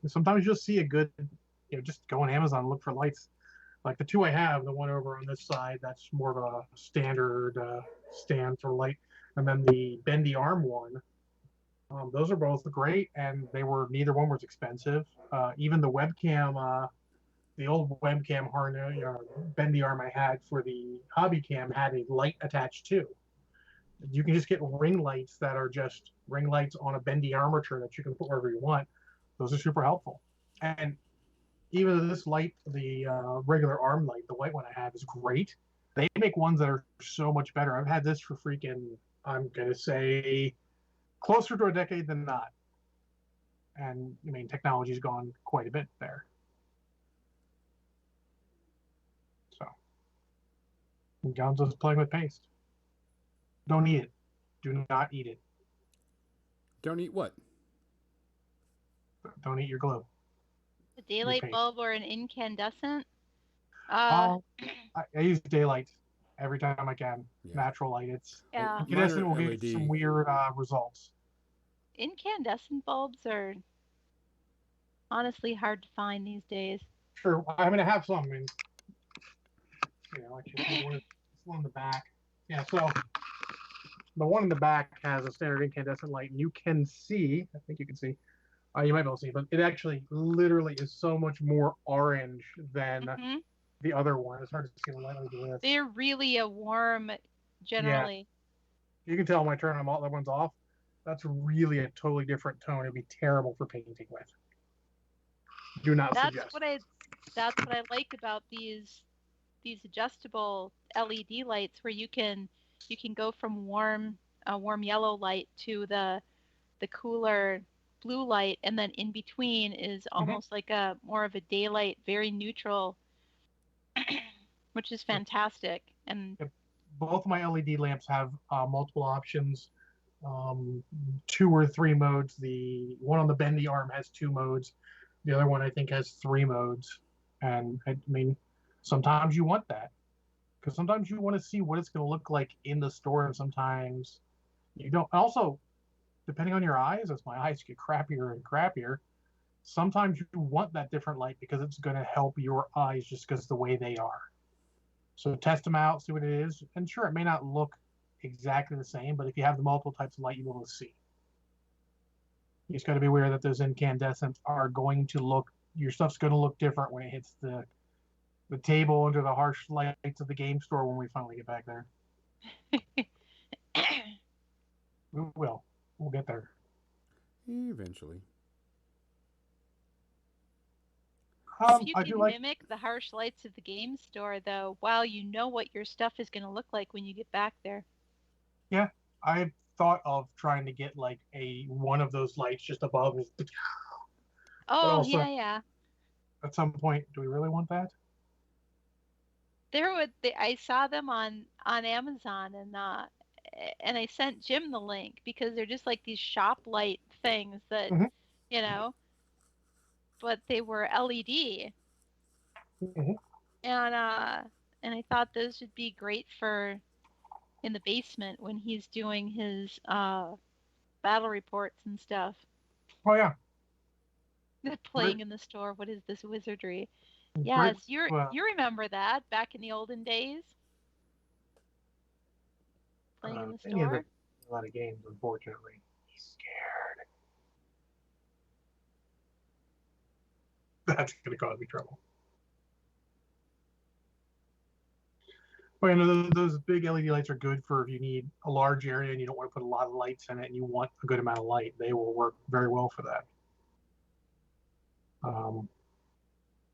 Sometimes you'll see a good, just go on Amazon and look for lights. Like the two I have, the one over on this side, that's more of a standard stand for light, and then the bendy arm one. Those are both great, and neither one was expensive. Even the webcam, the old webcam harness, bendy arm I had for the hobby cam had a light attached too. You can just get ring lights that are just ring lights on a bendy armature that you can put wherever you want. Those are super helpful. And even this light, the regular arm light, the white one I have, is great. They make ones that are so much better. I've had this for freaking, I'm going to say, closer to a decade than not. And, I mean, technology's gone quite a bit there. So, Gonzo's playing with paste. Don't eat it. Do not eat it. Don't eat what? Don't eat your glue. A daylight bulb or an incandescent? I use daylight every time I can. Yeah. Natural light. Incandescent will give you some weird results. Incandescent bulbs are honestly hard to find these days. Sure. I'm going to have some. I mean, actually, one in the back. Yeah, so the one in the back has a standard incandescent light, and you can see, I think you can see, you might be able to see, but it actually literally is so much more orange than the other one. It's hard to see the light on the list. They're really a warm, generally. Yeah. You can tell when I turn them all, that one's off. That's really a totally different tone. It'd be terrible for painting with. Do not That's suggest. that's what I like about these adjustable LED lights where you can go from a warm yellow light to the cooler blue light, and then in between is almost like a more of a daylight, very neutral, which is fantastic. And Yep. Both of my LED lamps have multiple options, 2 or 3 modes. The one on the bendy arm has 2 modes. The other one I think has 3 modes. And I mean, sometimes you want that because sometimes you want to see what it's going to look like in the store, and sometimes you don't. Also, depending on your eyes, as my eyes get crappier and crappier, sometimes you want that different light because it's going to help your eyes just because the way they are. So test them out, see what it is, and sure, it may not look exactly the same, but if you have the multiple types of light, you'll be able to see. You just got to be aware that those incandescents are going to look. Your stuff's going to look different when it hits the table under the harsh lights of the game store when we finally get back there. We will. We'll get there. Eventually. if you I can do like. mimic the harsh lights of the game store, though, while you know what your stuff is going to look like when you get back there. Yeah, I thought of trying to get like a one of those lights just above. Oh, also, yeah. at some point, do we really want that? I saw them on Amazon, and I sent Jim the link because they're just like these shop light things that, Mm-hmm. you know, but they were LED. Mm-hmm. And I thought those would be great for in the basement when he's doing his battle reports and stuff. Oh yeah, great, Playing in the store. What is this wizardry? great. Yes, you remember that back in the olden days, playing in the Any of store. a lot of games, unfortunately. He's scared. That's going to cause me trouble. Well, you know, those big LED lights are good for if you need a large area and you don't want to put a lot of lights in it and you want a good amount of light. They will work very well for that.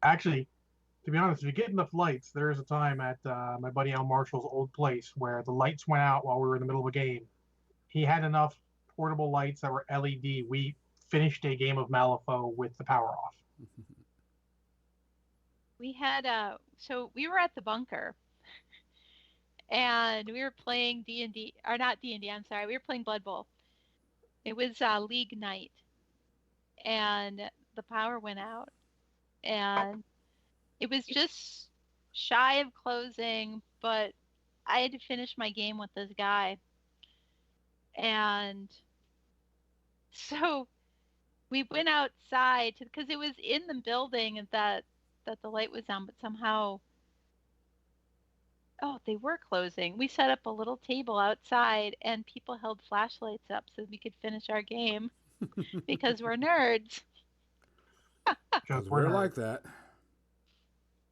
Actually, to be honest, if you get enough lights, there's a time at my buddy Al Marshall's old place where the lights went out while we were in the middle of a game. He had enough portable lights that were LED. We finished a game of Malifaux with the power off. We had so we were at the bunker, and we were playing D&D, or not D&D, I'm sorry, we were playing Blood Bowl. It was League night, and the power went out, and it was just shy of closing, but I had to finish my game with this guy. And so we went outside because it was in the building that the light was on, but somehow they were closing. We set up a little table outside and people held flashlights up so we could finish our game because we're nerds. Because we're like that.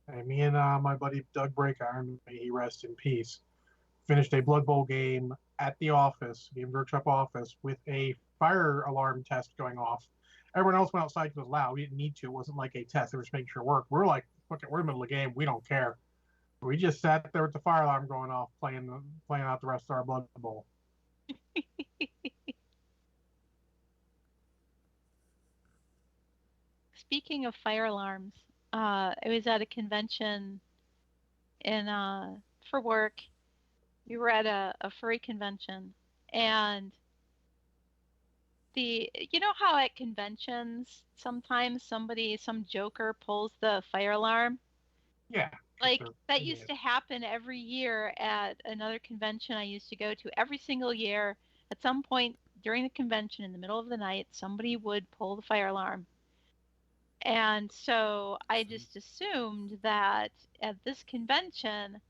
And me and my buddy Doug Breakiron, may he rest in peace, finished a Blood Bowl game at the office, Game Workshop office, with a fire alarm test going off. Everyone else went outside because it was loud. We didn't need to. It wasn't like a test. They were just making sure it worked. We were like, okay, we're in the middle of the game. We don't care. We just sat there with the fire alarm going off, playing out the rest of our Blood Bowl. Speaking of fire alarms, I was at a convention in for work. We were at a furry convention, and you know how at conventions sometimes some joker pulls the fire alarm? Yeah. Like that used to happen every year at another convention I used to go to. Every single year, at some point during the convention in the middle of the night, somebody would pull the fire alarm. And so I just assumed that at this convention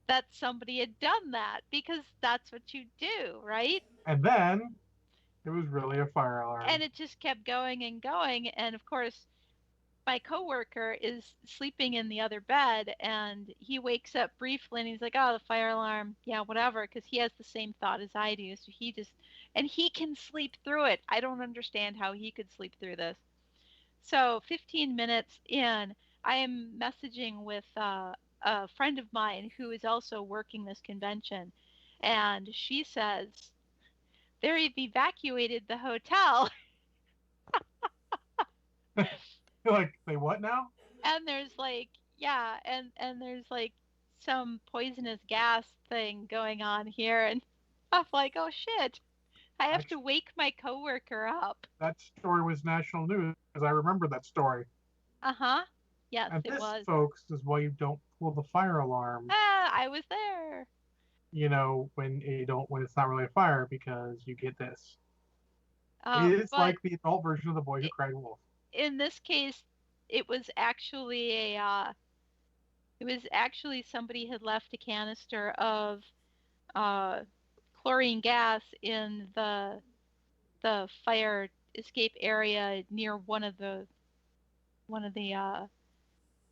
that somebody had done that because that's what you do, right? And then it was really a fire alarm. And it just kept going and going. And of course, my coworker is sleeping in the other bed, and he wakes up briefly and he's like, "Oh, the fire alarm. Yeah, whatever," because he has the same thought as I do. So and he can sleep through it. I don't understand how he could sleep through this. So 15 minutes in, I am messaging with a friend of mine who is also working this convention, and she says they've evacuated the hotel. You're like, they what now? And there's like, yeah, and there's like some poisonous gas thing going on here, and I'm like, oh shit, I have to Actually, wake my coworker up. that story was national news because I remember that story. Uh-huh. Yes, And it this, was. folks, is why you don't pull the fire alarm. Ah, I was there. When you don't, when it's not really a fire, because you get this. It's But like the adult version of the boy who cried wolf. in this case, it was actually it was actually somebody had left a canister of uh chlorine gas in the fire escape area near one of the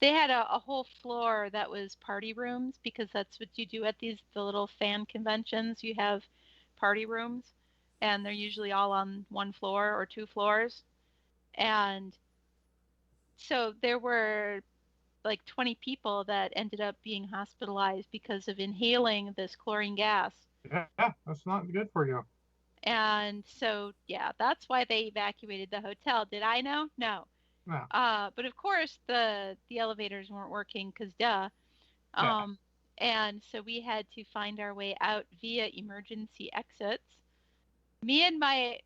they had a whole floor that was party rooms, because that's what you do at the little fan conventions. You have party rooms, and they're usually all on one floor or two floors. And so there were like 20 people that ended up being hospitalized because of inhaling this chlorine gas. Yeah, that's not good for you. And so, yeah, that's why they evacuated the hotel. Did I know? No. No. But of course, the elevators weren't working, because duh. Yeah. Um, and so we had to find our way out via emergency exits. Me and my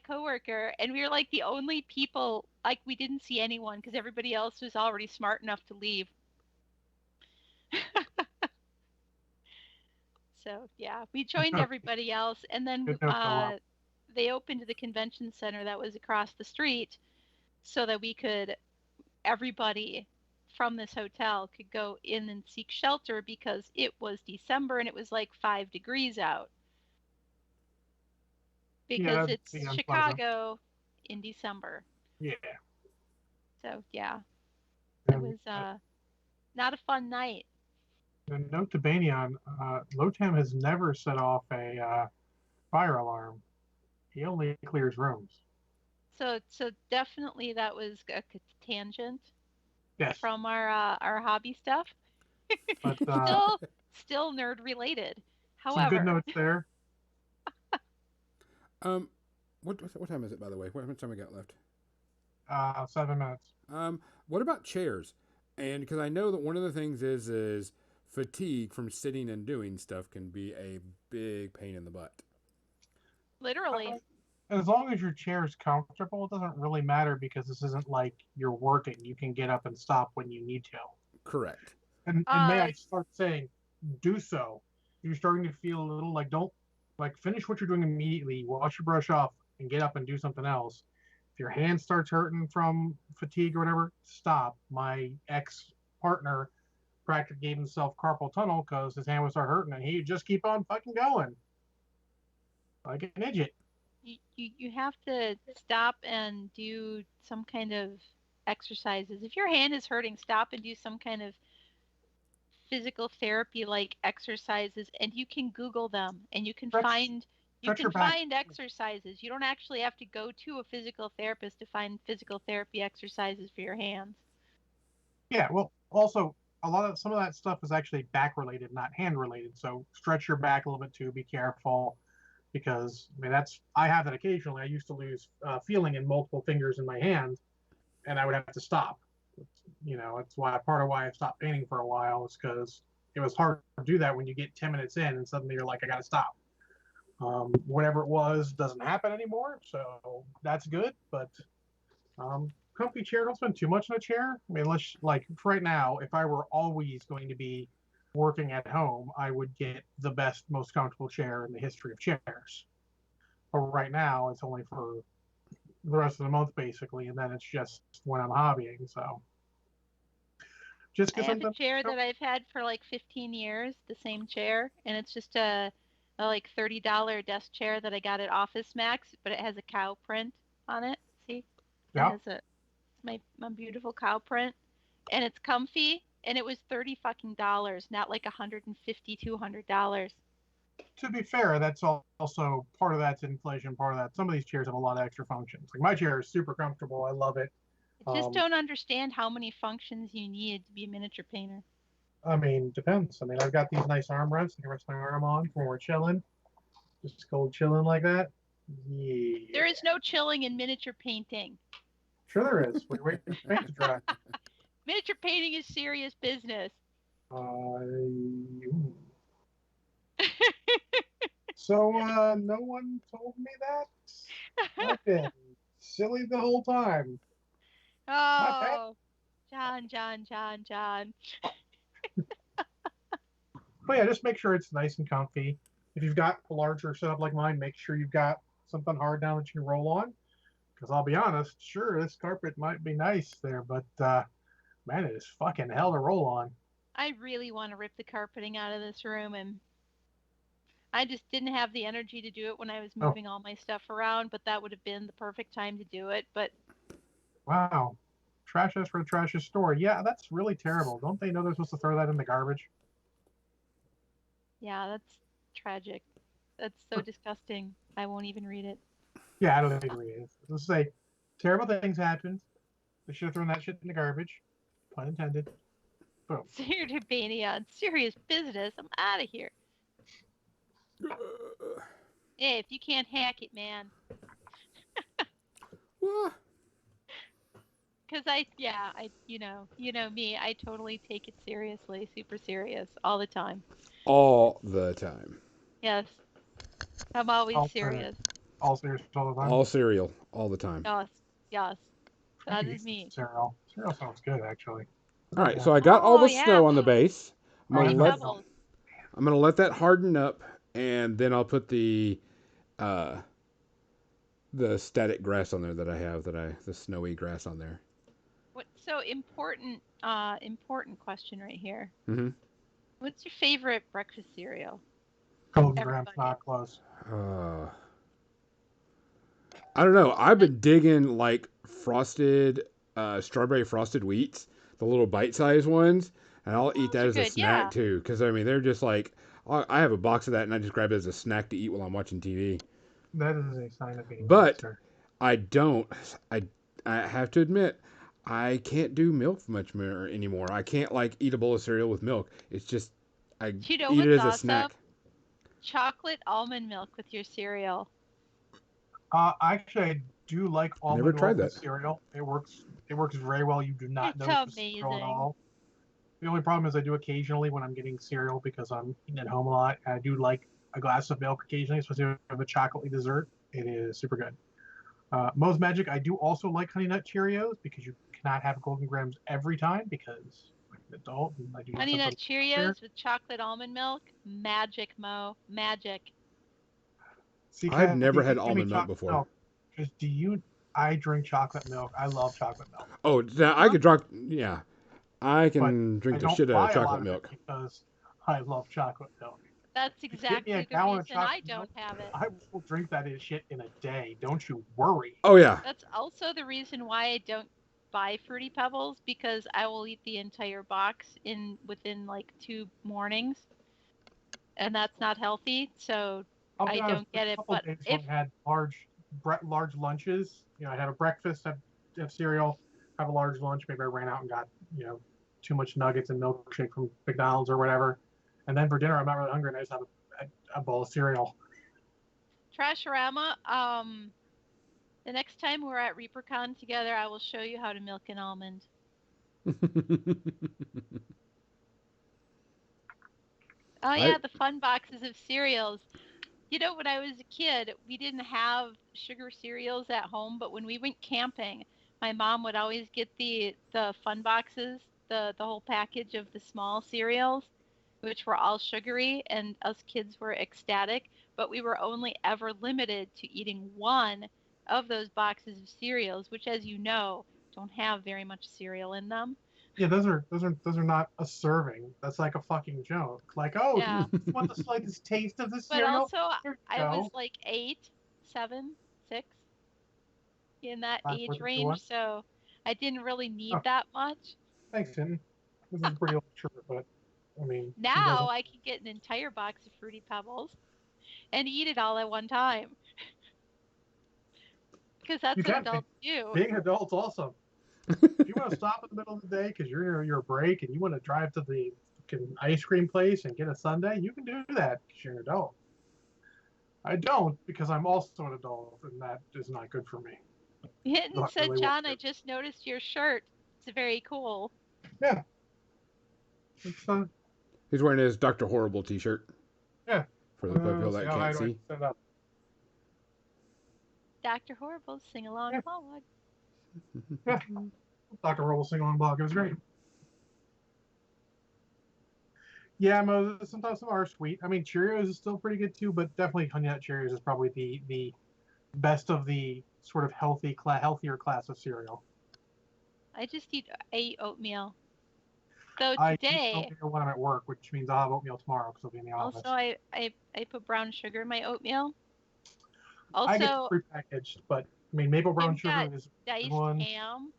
coworker, and we were like the only people, like we didn't see anyone because everybody else was already smart enough to leave. So yeah, we joined everybody else, and then Good no follow-up. they opened the convention center that was across the street, so that everybody from this hotel could go in and seek shelter, because it was December and it was like 5 degrees out, Yeah, because that'd be it's unpleasant. Chicago in December. Yeah. So yeah, it And was not a fun night. note to Banyan, Lotam has never set off a fire alarm. He only clears rooms. So definitely that was a tangent Yes, from our hobby stuff. but Still nerd related. some good However, notes there. Um, what time is it, by the way? What much time we got left? 7 minutes. What about chairs? And because I know that one of the things is fatigue from sitting and doing stuff can be a big pain in the butt. literally. As long as your chair is comfortable, it doesn't really matter because this isn't like you're working. You can get up and stop when you need to. Correct. And may I start saying, do so. You're starting to feel a little like, don't like finish what you're doing immediately. Wash your brush off and get up and do something else. If your hand starts hurting from fatigue or whatever, stop. My ex partner practically gave himself carpal tunnel because his hand would start hurting and he'd just keep on fucking going like an idiot. You have to stop and do some kind of exercises. If your hand is hurting, stop and do some kind of physical therapy like exercises, and you can Google them, and you can Stretch, stretch your back. find exercises. You don't actually have to go to a physical therapist to find physical therapy exercises for your hands. Yeah, well, also some of that stuff is actually back related, not hand related. So stretch your back a little bit too. Be careful, because I mean I have that occasionally. I used to lose feeling in multiple fingers in my hand, and I would have to stop. It's why part of why I stopped painting for a while is because it was hard to do that when you get 10 minutes in and suddenly you're like, I got to stop. Whatever it was doesn't happen anymore, so that's good. But comfy chair, don't spend too much in a chair. I mean, let's like right now, if I were always going to be working at home, I would get the best, most comfortable chair in the history of chairs. But right now, it's only for the rest of the month, basically, and then it's just when I'm hobbying. So just I get have a something. chair that I've had for like 15 years, the same chair, and it's just a like $30 desk chair that I got at Office Max, but it has a cow print on it. See? It Yeah. has a my beautiful cow print, and it's comfy, and it was $30 fucking, not like $150, $200. To be fair, that's also part of that's inflation. Part of that, some of these chairs have a lot of extra functions. Like my chair is super comfortable. I love it. I just don't understand how many functions you need to be a miniature painter. I mean, depends. I mean, I've got these nice arm rests. I can rest my arm on when we're chilling, just cold chilling like that. Yeah. There is no chilling in miniature painting. Sure there is. We wait for paint to dry. Miniature painting is serious business. So no one told me that. I've been silly the whole time. Oh, John. But yeah, just make sure it's nice and comfy. If you've got a larger setup like mine, make sure you've got something hard down that you can roll on. Because I'll be honest, sure, this carpet might be nice there, but man, it is fucking hell to roll on. I really want to rip the carpeting out of this room, and I just didn't have the energy to do it when I was moving all my stuff around, but that would have been the perfect time to do it. But wow, trash us for the trashest store. Yeah, that's really terrible. Don't they know they're supposed to throw that in the garbage? yeah, that's tragic. That's so disgusting. I won't even read it. Yeah, I don't think it is. Let's say terrible things happened. They should have thrown that shit in the garbage. Pun intended. Boom. Serious serious business. I'm out of here. Hey, if you can't hack it, man. What? Because you know me, I totally take it seriously, super serious, all the time. All the time. Yes. I'm always serious. All serious all the time. All cereal, all the time. Yes. That is me. Cereal sounds good, actually. All right, so I got all the snow on the base. I'm gonna let that harden up, and then I'll put the static grass on there that I have, the snowy grass on there. So important question right here. Mm-hmm. What's your favorite breakfast cereal? Golden Grahams, not close. I don't know. I've been digging like frosted, strawberry frosted wheats, the little bite-sized ones, and I'll eat that as a snack too. Because I mean, they're just like, I have a box of that, and I just grab it as a snack to eat while I'm watching TV. That is a sign of being. But I don't. I have to admit, I can't do milk much more anymore. I can't like eat a bowl of cereal with milk. It's just eat it as a snack. Chocolate almond milk with your cereal. Actually, I do like almond milk with cereal. It works very well. You do not notice the cereal at all. The only problem is I do occasionally when I'm getting cereal because I'm eating at home a lot. I do like a glass of milk occasionally, especially with a chocolatey dessert. It is super good. Moe's Magic, I do also like Honey Nut Cheerios because you cannot have Golden Grahams every time because I'm an adult. And I do Honey Nut Cheerios with chocolate almond milk, magic, Mo, magic. See, I've never had almond milk before. I drink chocolate milk. I love chocolate milk. Oh, I could drink. Yeah, I can drink the shit out of chocolate milk because I love chocolate milk. That's exactly the reason I don't have it. I will drink that shit in a day. Don't you worry. Oh yeah. That's also the reason why I don't buy Fruity Pebbles, because I will eat the entire box within like 2 mornings, and that's not healthy. So I don't get it. But if I had large lunches, I had a breakfast, have cereal, have a large lunch. Maybe I ran out and got too much nuggets and milkshake from McDonald's or whatever. And then for dinner, I'm not really hungry, and I just have a bowl of cereal. Trashorama, the next time we're at ReaperCon together, I will show you how to milk an almond. Oh, yeah, the fun boxes of cereals. When I was a kid, we didn't have sugar cereals at home, but when we went camping, my mom would always get the fun boxes, the whole package of the small cereals, which were all sugary, and us kids were ecstatic, but we were only ever limited to eating one of those boxes of cereals, which, as you know, don't have very much cereal in them. Yeah, those are not a serving. That's like a fucking joke. Like, oh, yeah. You want the slightest taste of the cereal? But also, I was like 8, 7, 6 in that age range, so I didn't really need Oh. that much. Thanks, Hinton. This is a pretty old shirt, but I mean, he Now doesn't. I can get an entire box of Fruity Pebbles and eat it all at one time. Because that's You what can. adults do. Being adults, also. If you want to stop in the middle of the day because you're your break and you want to drive to the fucking ice cream place and get a sundae, you can do that because you're an adult. I don't because I'm also an adult, and that is not good for me. Hinton Not said, really John, what- I just noticed your shirt. It's very cool. Yeah. It's, He's wearing his Dr. Horrible t-shirt. Yeah. For the people let's that how high can't do I see. set it up? Dr. Horrible sing along Yeah. blog. Yeah. Dr. Roll sing along blog. It was great. Yeah, sometimes some are sweet. I mean, Cheerios is still pretty good too, but definitely Honey Nut Cheerios is probably the best of the sort of healthier class of cereal. I just ate oatmeal. So I eat today, oatmeal when I'm at work, which means I'll have oatmeal tomorrow because I'll be in the office. also I put brown sugar in my oatmeal. I get Also, prepackaged, but I mean, maple brown I've got sugar is diced one. ham.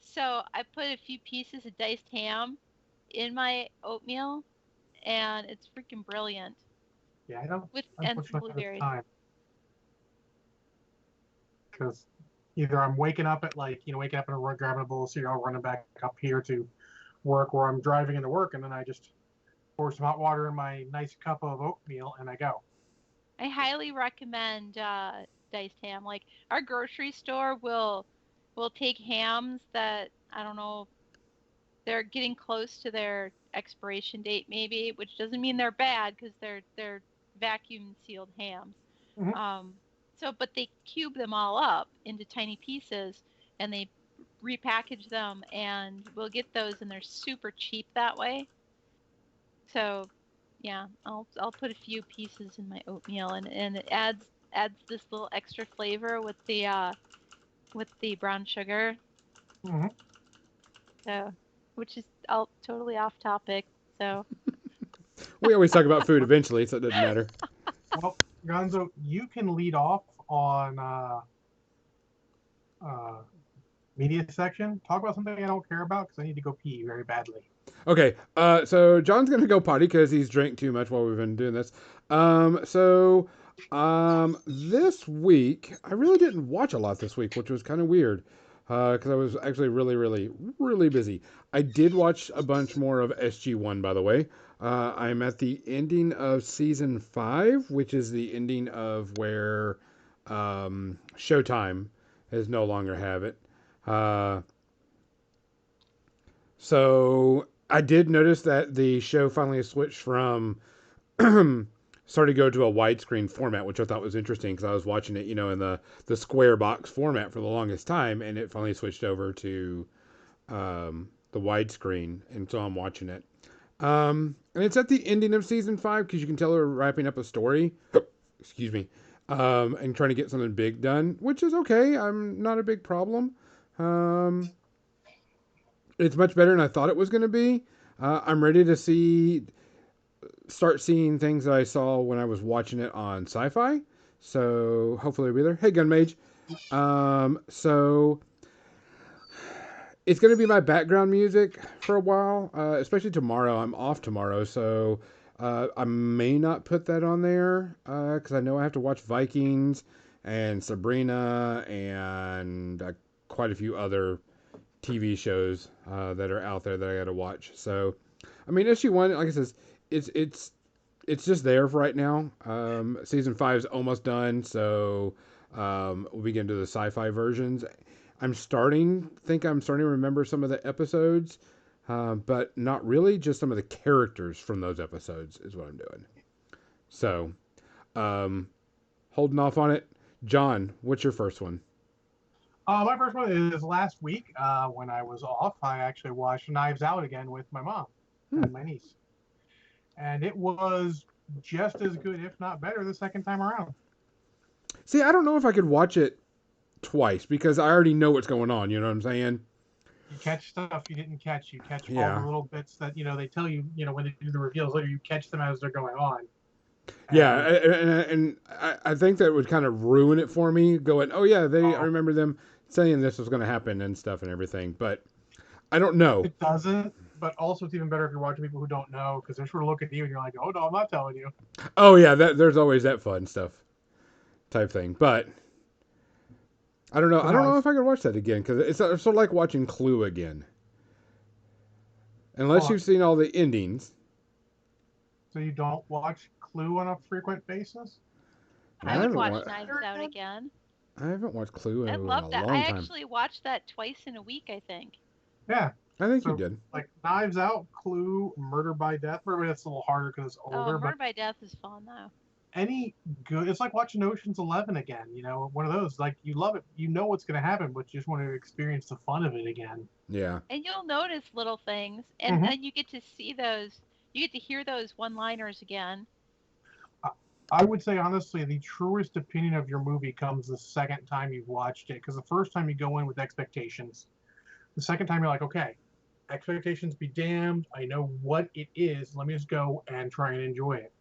So I put a few pieces of diced ham in my oatmeal, and it's freaking brilliant. Yeah, I don't. With and some Unfortunately, at blueberries. the time, because either I'm waking up at waking up and grabbing a bowl of cereal, running back up here to work, or I'm driving into work, and then I just pour some hot water in my nice cup of oatmeal, and I go. I highly recommend diced ham. Like our grocery store will take hams that I don't know, they're getting close to their expiration date maybe, which doesn't mean they're bad because they're vacuum sealed hams. Mhm. But they cube them all up into tiny pieces and they repackage them, and we'll get those, and they're super cheap that way. So yeah, I'll put a few pieces in my oatmeal, and it adds this little extra flavor with the brown sugar. Mhm. So, which is all totally off topic. So We always talk about food eventually, so it doesn't matter. Well, Gonzo, you can lead off on media section. Talk about something I don't care about because I need to go pee very badly. Okay, so John's gonna go potty because he's drank too much while we've been doing this. This week I really didn't watch a lot this week, which was kind of weird, because I was actually really, really, really busy. I did watch a bunch more of SG1, by the way. I'm at the ending of season 5, which is the ending of where Showtime is no longer have it. So I did notice that the show finally switched from started to go to a widescreen format, which I thought was interesting because I was watching it, in the square box format for the longest time, and it finally switched over to the widescreen, and so I'm watching it. And it's at the ending of season 5 because you can tell they're wrapping up a story. Excuse me. And trying to get something big done, which is okay. I'm not a big problem. It's much better than I thought it was going to be. I'm ready to start seeing things that I saw when I was watching it on Sci-Fi. So hopefully it'll be there. Hey, Gun Mage. So it's going to be my background music for a while, especially tomorrow. I'm off tomorrow, so I may not put that on there because I know I have to watch Vikings and Sabrina and quite a few other TV shows that are out there that I got to watch. So, I mean, SG1, like I said, it's just there for right now. Season 5 is almost done, so we'll begin to the sci-fi versions. I'm starting to remember some of the episodes, but not really. Just some of the characters from those episodes is what I'm doing. So, holding off on it. John, what's your first one? My first one is last week when I was off. I actually watched Knives Out again with my mom and my niece. And it was just as good, if not better, the second time around. See, I don't know if I could watch it twice because I already know what's going on. You know what I'm saying? You catch stuff you didn't catch. You catch all Yeah. the little bits that, they tell you, when they do the reveals later, you catch them as they're going on. Yeah, and I think that would kind of ruin it for me. Going, oh yeah, I remember them saying this was going to happen and stuff and everything, but I don't know. It doesn't, but also it's even better if you're watching people who don't know because they're sort of looking at you and you're like, oh no, I'm not telling you. Oh yeah, there's always that fun stuff type thing, but I don't know. So I don't know nice. if I could watch that again because it's sort of like watching Clue again, unless Oh. you've seen all the endings. So you don't watch Clue on a frequent basis? I I would haven't watch wa- Knives Out again. I haven't watched Clue in I a love that. long I time. actually watched that twice in a week, I think. Yeah. I think So, you did. like Knives Out, Clue, Murder by Death. Murder by Death's a little harder because it's Oh, older, Murder but by Death is fun though. any good, it's like watching Ocean's 11 again. You know, one of those. Like you love it, you know what's going to happen, but you just want to experience the fun of it again. Yeah. And you'll notice little things, and Mhm. then you get to see those. You get to hear those one-liners again. I would say honestly, the truest opinion of your movie comes the second time you've watched it, because the first time you go in with expectations. The second time you're like, okay, expectations be damned. I know what it is. Let me just go and try and enjoy it.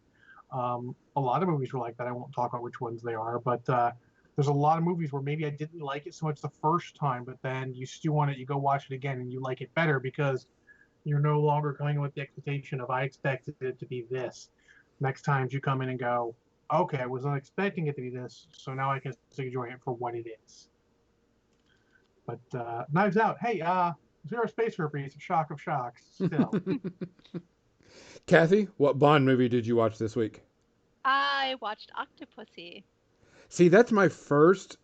A lot of movies were like that. I won't talk about which ones they are, but there's a lot of movies where maybe I didn't like it so much the first time, but then you stew on it, you go watch it again, and you like it better because you're no longer coming with the expectation of I expected it to be this. Next time you come in and go, okay, I was not expecting it to be this, so now I can enjoy it for what it is. But Knives Out, hey, Zero Space Herpes, shock of shocks, still. Kathy, what Bond movie did you watch this week? I watched Octopussy. See, that's my first.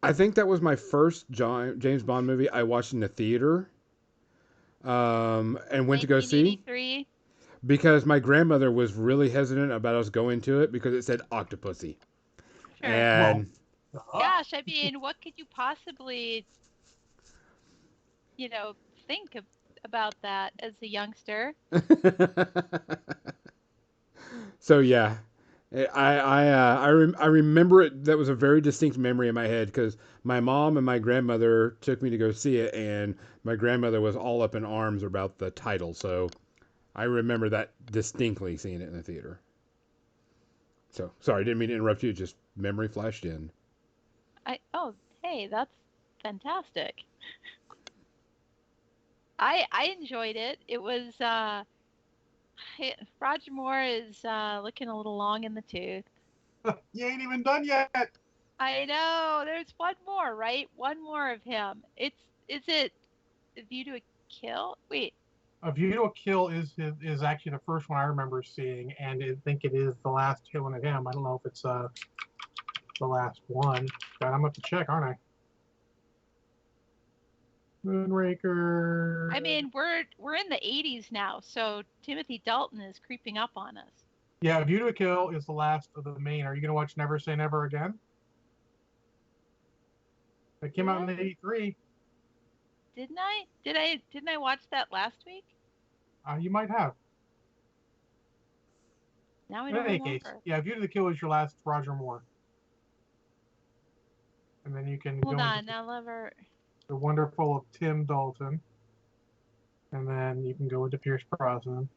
I think that was my first James Bond movie I watched in the theater, and went to go see 1983. because my grandmother was really hesitant about us going to it because it said Octopussy, Sure. and Gosh, I mean, what could you possibly, think about that as a youngster? so yeah, I remember it. That was a very distinct memory in my head because my mom and my grandmother took me to go see it, and my grandmother was all up in arms about the title. So I remember that distinctly, seeing it in the theater. So sorry, didn't mean to interrupt you. Just memory flashed in. Hey, that's fantastic. I enjoyed it. It was Roger Moore is looking a little long in the tooth. You ain't even done yet. I know. There's one more, right? One more of him. Is it A View to a Kill? Wait. A View to a Kill is actually the first one I remember seeing, and I think it is the last killing of him. I don't know if it's the last one, but I'm going to check, aren't I? Moonraker. I mean, we're in the 80s now, so Timothy Dalton is creeping up on us. Yeah, View to a Kill is the last of the main. Are you going to watch Never Say Never Again? It came out in '83. Didn't I watch that last week? You might have. Now I In don't any remember. case, yeah, View to the Kill is your last Roger Moore. And then you can Hold go on, into now never. The Wonderful of Tim Dalton. And then you can go into Pierce Brosnan.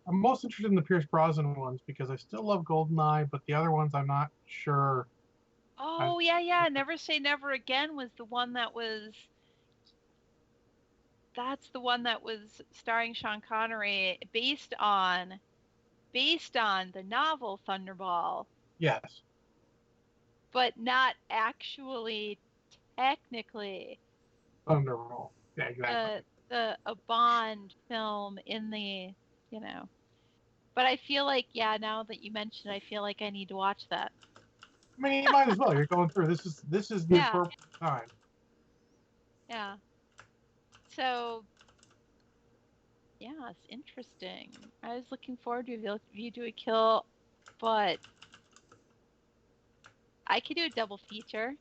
I'm most interested in the Pierce Brosnan ones because I still love GoldenEye, but the other ones I'm not sure. Oh, yeah. Never Say Never Again was the one that was. That's the one that was starring Sean Connery, based on the novel Thunderball, Yes. but not actually technically Thunderball. Yeah, exactly. a Bond film in the, But I feel like, now that you mentioned, I feel like I need to watch that. I mean, you might as well. You're going through. This is the Yeah. appropriate time. Yeah. So, yeah, it's interesting. I was looking forward to View to a Kill, but I could do a double feature.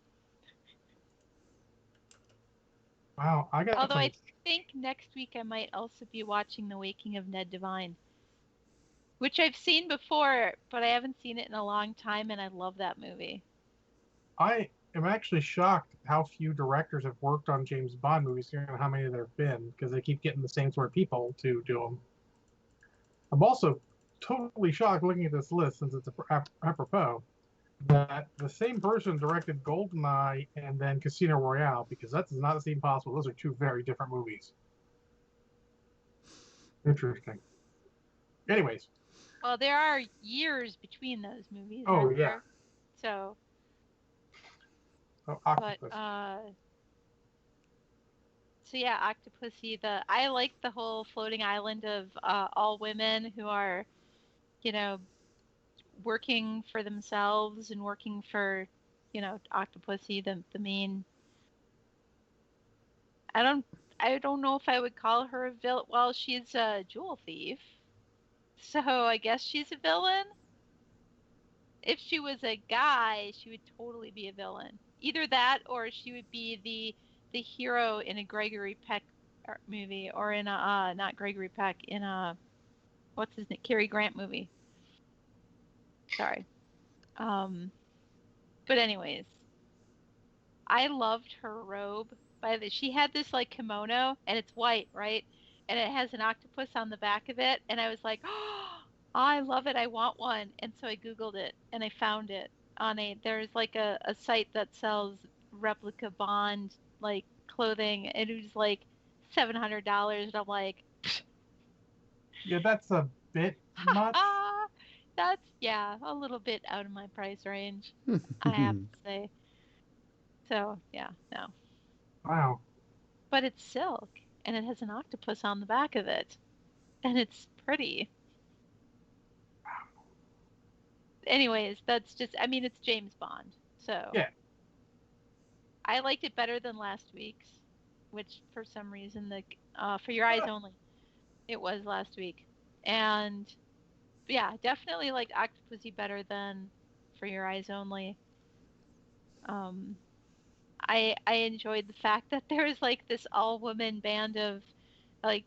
Wow, I got Although some. I think next week I might also be watching The Waking of Ned Devine, which I've seen before, but I haven't seen it in a long time, and I love that movie. I am actually shocked how few directors have worked on James Bond movies, considering how many there have been, because they keep getting the same sort of people to do them. I'm also totally shocked looking at this list, since it's apropos. that the same person directed GoldenEye and then Casino Royale, because that does not seem possible. Those are two very different movies. Interesting. Anyways, Well, there are years between those movies, oh aren't yeah, there? So, oh, but Octopus. so yeah, Octopussy. I like the whole floating island of all women who are, you know, working for themselves and working for, Octopussy, the main. I don't I don't know if I would call her a villain. Well, she's a jewel thief, so I guess she's a villain. If she was a guy, she would totally be a villain. Either that, or she would be the hero in a Gregory Peck movie, or in a not Gregory Peck, in a what's his name, Cary Grant movie. Sorry. Um, but anyways, I loved her robe. She had this like kimono, and it's white, right? And it has an octopus on the back of it, and I was like, oh, I love it. I want one. And so I Googled it, and I found it on there's like a site that sells replica Bond like clothing, and it was like $700. And I'm like, Yeah, that's a bit much. that's, yeah, a little bit out of my price range, I have to say. So yeah, no. Wow. But it's silk, and it has an octopus on the back of it, and it's pretty. Anyways, that's just, I mean, it's James Bond, so Yeah. I liked it better than last week's, which for some reason For Your Eyes Only, it was last week, and yeah, definitely liked Octopussy better than For Your Eyes Only. Um, I enjoyed the fact that there was like this all woman band of like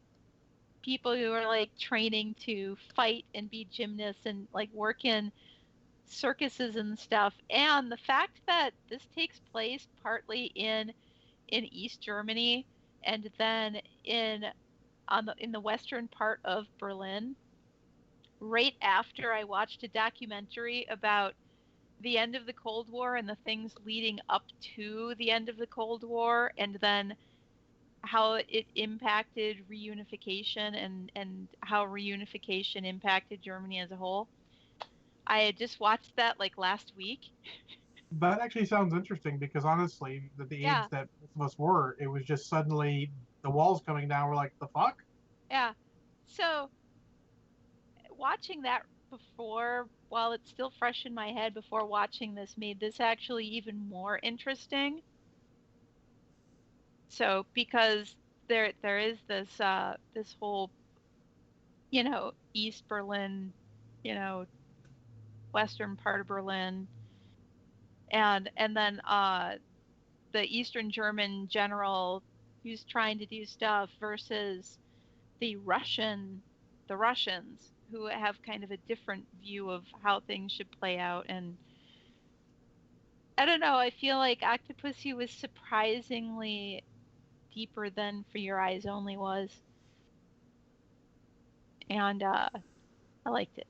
people who are like training to fight and be gymnasts and like work in circuses and stuff. And the fact that this takes place partly in East Germany, and then in the western part of Berlin, right after I watched a documentary about the end of the Cold War and the things leading up to the end of the Cold War, and then how it impacted reunification, and how reunification impacted Germany as a whole. I had just watched that like last week. That actually sounds interesting because honestly, at the age Yeah, that most of us were, it was just suddenly the walls coming down. We're like, the fuck? yeah. So watching that before, while it's still fresh in my head, before watching this made this actually even more interesting. So because there is this whole, East Berlin, you know, western part of Berlin, and then the Eastern German general who's trying to do stuff versus the Russians who have kind of a different view of how things should play out. And I don't know, I feel like Octopussy was surprisingly deeper than For Your Eyes Only was, and I liked it.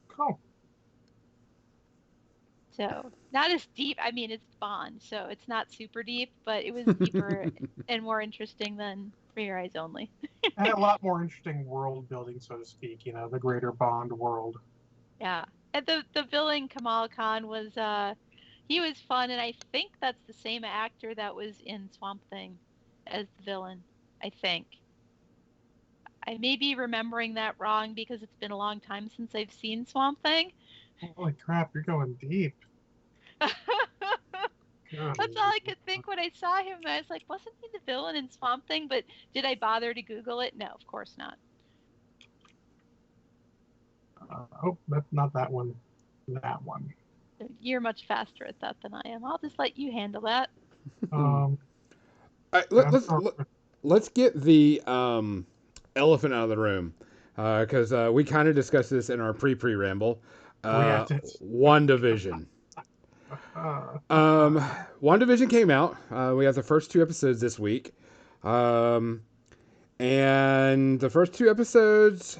Cool. So not as deep. I mean, it's Bond, so it's not super deep, but it was deeper and more interesting than For Your Eyes Only. And a lot more interesting world building, so to speak. You know, the greater Bond world. Yeah, and the villain Kamal Khan was he was fun, and I think that's the same actor that was in Swamp Thing as the villain. I think. I may be remembering that wrong because it's been a long time since I've seen Swamp Thing. Holy crap, you're going deep. God. That's all I could think when I saw him. I was like, wasn't he the villain in Swamp Thing? But did I bother to Google it? No, of course not. Oh, that's not that one. That one. You're much faster at that than I am. I'll just let you handle that. Um, All right, I'm sorry. let's get the elephant out of the room because we kind of discussed this in our pre ramble. Yeah, it's- WandaVision. uh, WandaVision came out. We have the first two episodes this week. And the first two episodes,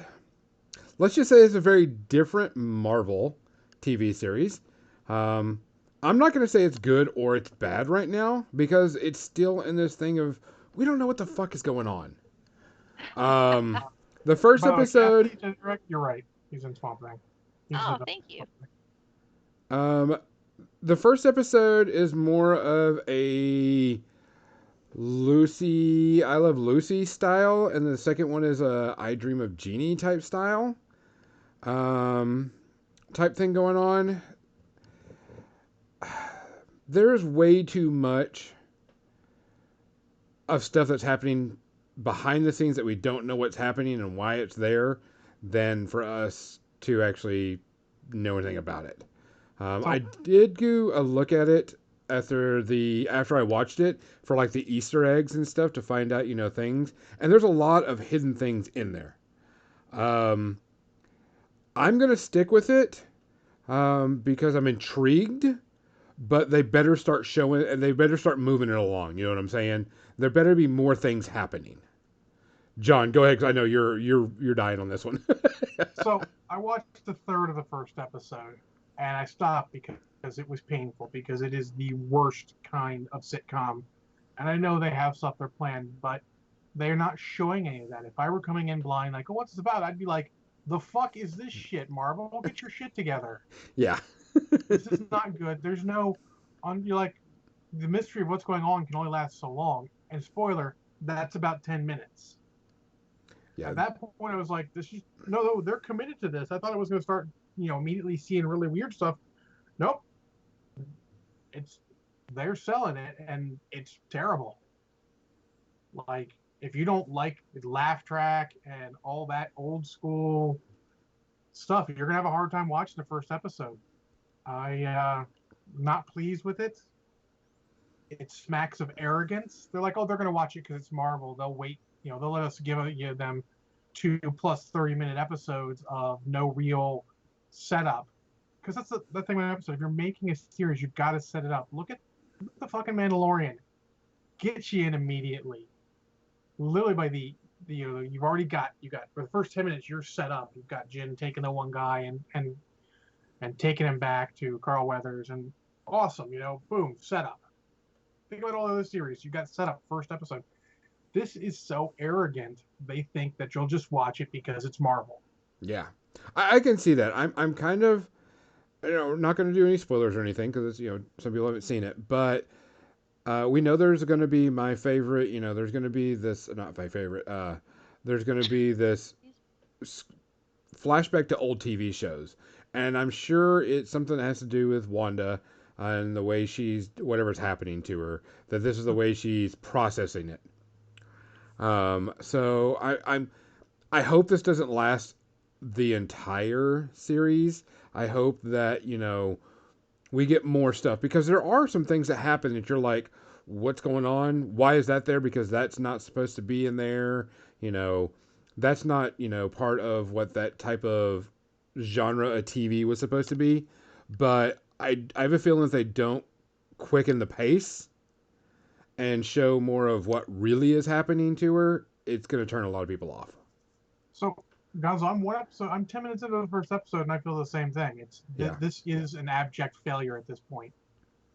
let's just say it's a very different Marvel TV series. I'm not going to say it's good or it's bad right now because it's still in this thing of we don't know what the fuck is going on. The first By the way, episode, Kathy, to direct, you're right. He's in Swamp Thing. He's Oh, in thank you. um, the first episode is more of a Lucy, I Love Lucy style, and the second one is a I Dream of Jeannie type style, type thing going on. There's way too much of stuff that's happening behind the scenes that we don't know what's happening and why it's there than for us to actually know anything about it. I did go a look at it after I watched it for like the Easter eggs and stuff to find out, things. And there's a lot of hidden things in there. I'm gonna stick with it because I'm intrigued, but they better start showing and they better start moving it along. You know what I'm saying? There better be more things happening. John, go ahead because I know you're dying on this one. So I watched the third of the first episode, and I stopped because it was painful, because it is the worst kind of sitcom. And I know they have stuff they're planned, but they're not showing any of that. If I were coming in blind, like, oh, what's this about? I'd be like, the fuck is this shit, Marvel? Get your shit together. Yeah. This is not good. There's no, you're like, the mystery of what's going on can only last so long. And spoiler, that's about 10 minutes. Yeah. At that point, I was like, this is, no, they're committed to this. I thought I was going to start, immediately seeing really weird stuff. Nope. They're selling it, and it's terrible. Like, if you don't like laugh track and all that old school stuff, you're gonna have a hard time watching the first episode. I'm not pleased with it. It smacks of arrogance. They're like, oh, they're gonna watch it because it's Marvel. They'll wait. They'll let us give them 2 plus 30-minute episodes of no real setup. Because that's the thing with an episode. If you're making a series, you've got to set it up. Look at the fucking Mandalorian. Get you in immediately. Literally by you've already got for the first 10 minutes you're set up. You've got Jin taking the one guy and taking him back to Carl Weathers, and awesome, boom, set up. Think about all the other series. You got set up first episode. This is so arrogant. They think that you'll just watch it because it's Marvel. Yeah, I can see that. I'm kind of, not going to do any spoilers or anything because some people haven't seen it, but we know there's going to be my favorite. There's going to be this, not my favorite. There's going to be this flashback to old TV shows, and I'm sure it's something that has to do with Wanda and the way whatever's happening to her. That this is the way she's processing it. So I hope this doesn't last the entire series. I hope that, we get more stuff because there are some things that happen that you're like, what's going on? Why is that there? Because that's not supposed to be in there. That's not, part of what that type of genre of TV was supposed to be. But I have a feeling if they don't quicken the pace and show more of what really is happening to her, it's going to turn a lot of people off. So, Gonzo, I'm 10 minutes into the first episode, and I feel the same thing. This is an abject failure at this point.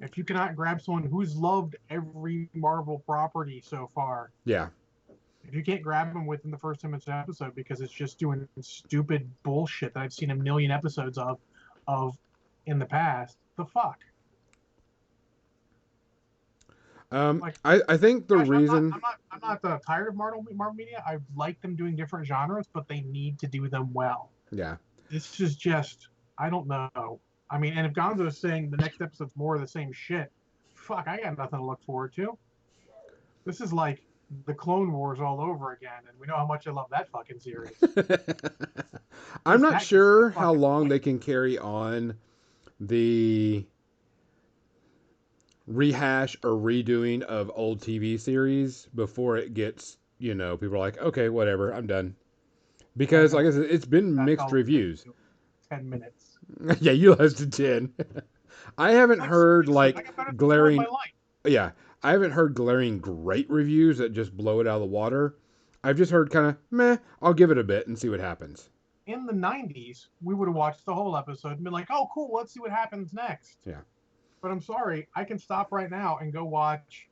If you cannot grab someone who's loved every Marvel property so far, yeah, if you can't grab them within the first 10 minutes of an episode because it's just doing stupid bullshit that I've seen a million episodes of in the past, the fuck. I think the reason I'm not tired of Marvel media. I like them doing different genres, but they need to do them well. Yeah. This is just, I don't know. I mean, and if Gonzo is saying the next episode's more of the same shit, fuck, I got nothing to look forward to. This is like the Clone Wars all over again, and we know how much I love that fucking series. I'm not sure how long they can carry on the rehash or redoing of old TV series before it gets, people are like, okay, whatever, I'm done. Because, like I said, it's been mixed reviews. 10 minutes. Yeah, you lasted 10. I haven't heard, glaring... Yeah, I haven't heard glaring great reviews that just blow it out of the water. I've just heard kind of, meh, I'll give it a bit and see what happens. in the 90s, we would have watched the whole episode and been like, oh, cool, let's see what happens next. Yeah. But I'm sorry, I can stop right now and go watch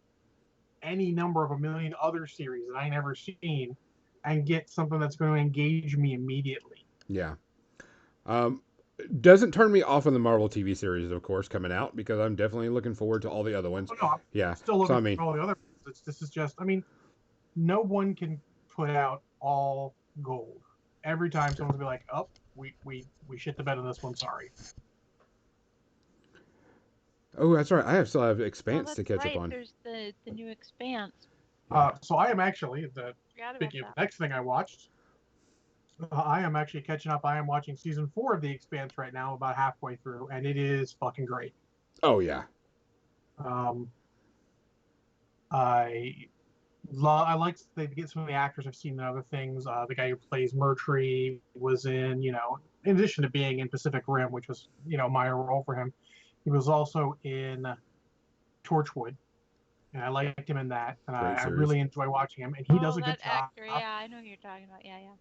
any number of a million other series that I never seen and get something that's going to engage me immediately. Yeah. Doesn't turn me off on the Marvel TV series, of course, coming out, because I'm definitely looking forward to all the other ones. Oh, no, I'm Yeah. still looking So, I mean, for all the other ones. This is just, I mean, no one can put out all gold. Every time someone's gonna be like, oh, we shit the bed on this one, sorry. oh, that's right. Still have Well, Expanse to that's catch right. up on. There's the new Expanse. So I am actually, Forgot about speaking of that. the next thing I watched, I am actually catching up. I am watching season 4 of The Expanse right now, about halfway through, and it is fucking great. Oh, yeah. I like they get some of the actors I've seen in other things. The guy who plays Murtry was in, in addition to being in Pacific Rim, which was, a minor role for him, he was also in Torchwood, and I liked him in that, and Great I series. really enjoy watching him, and he does a good that job. actor, yeah, I know who you're talking about. Yeah, yeah.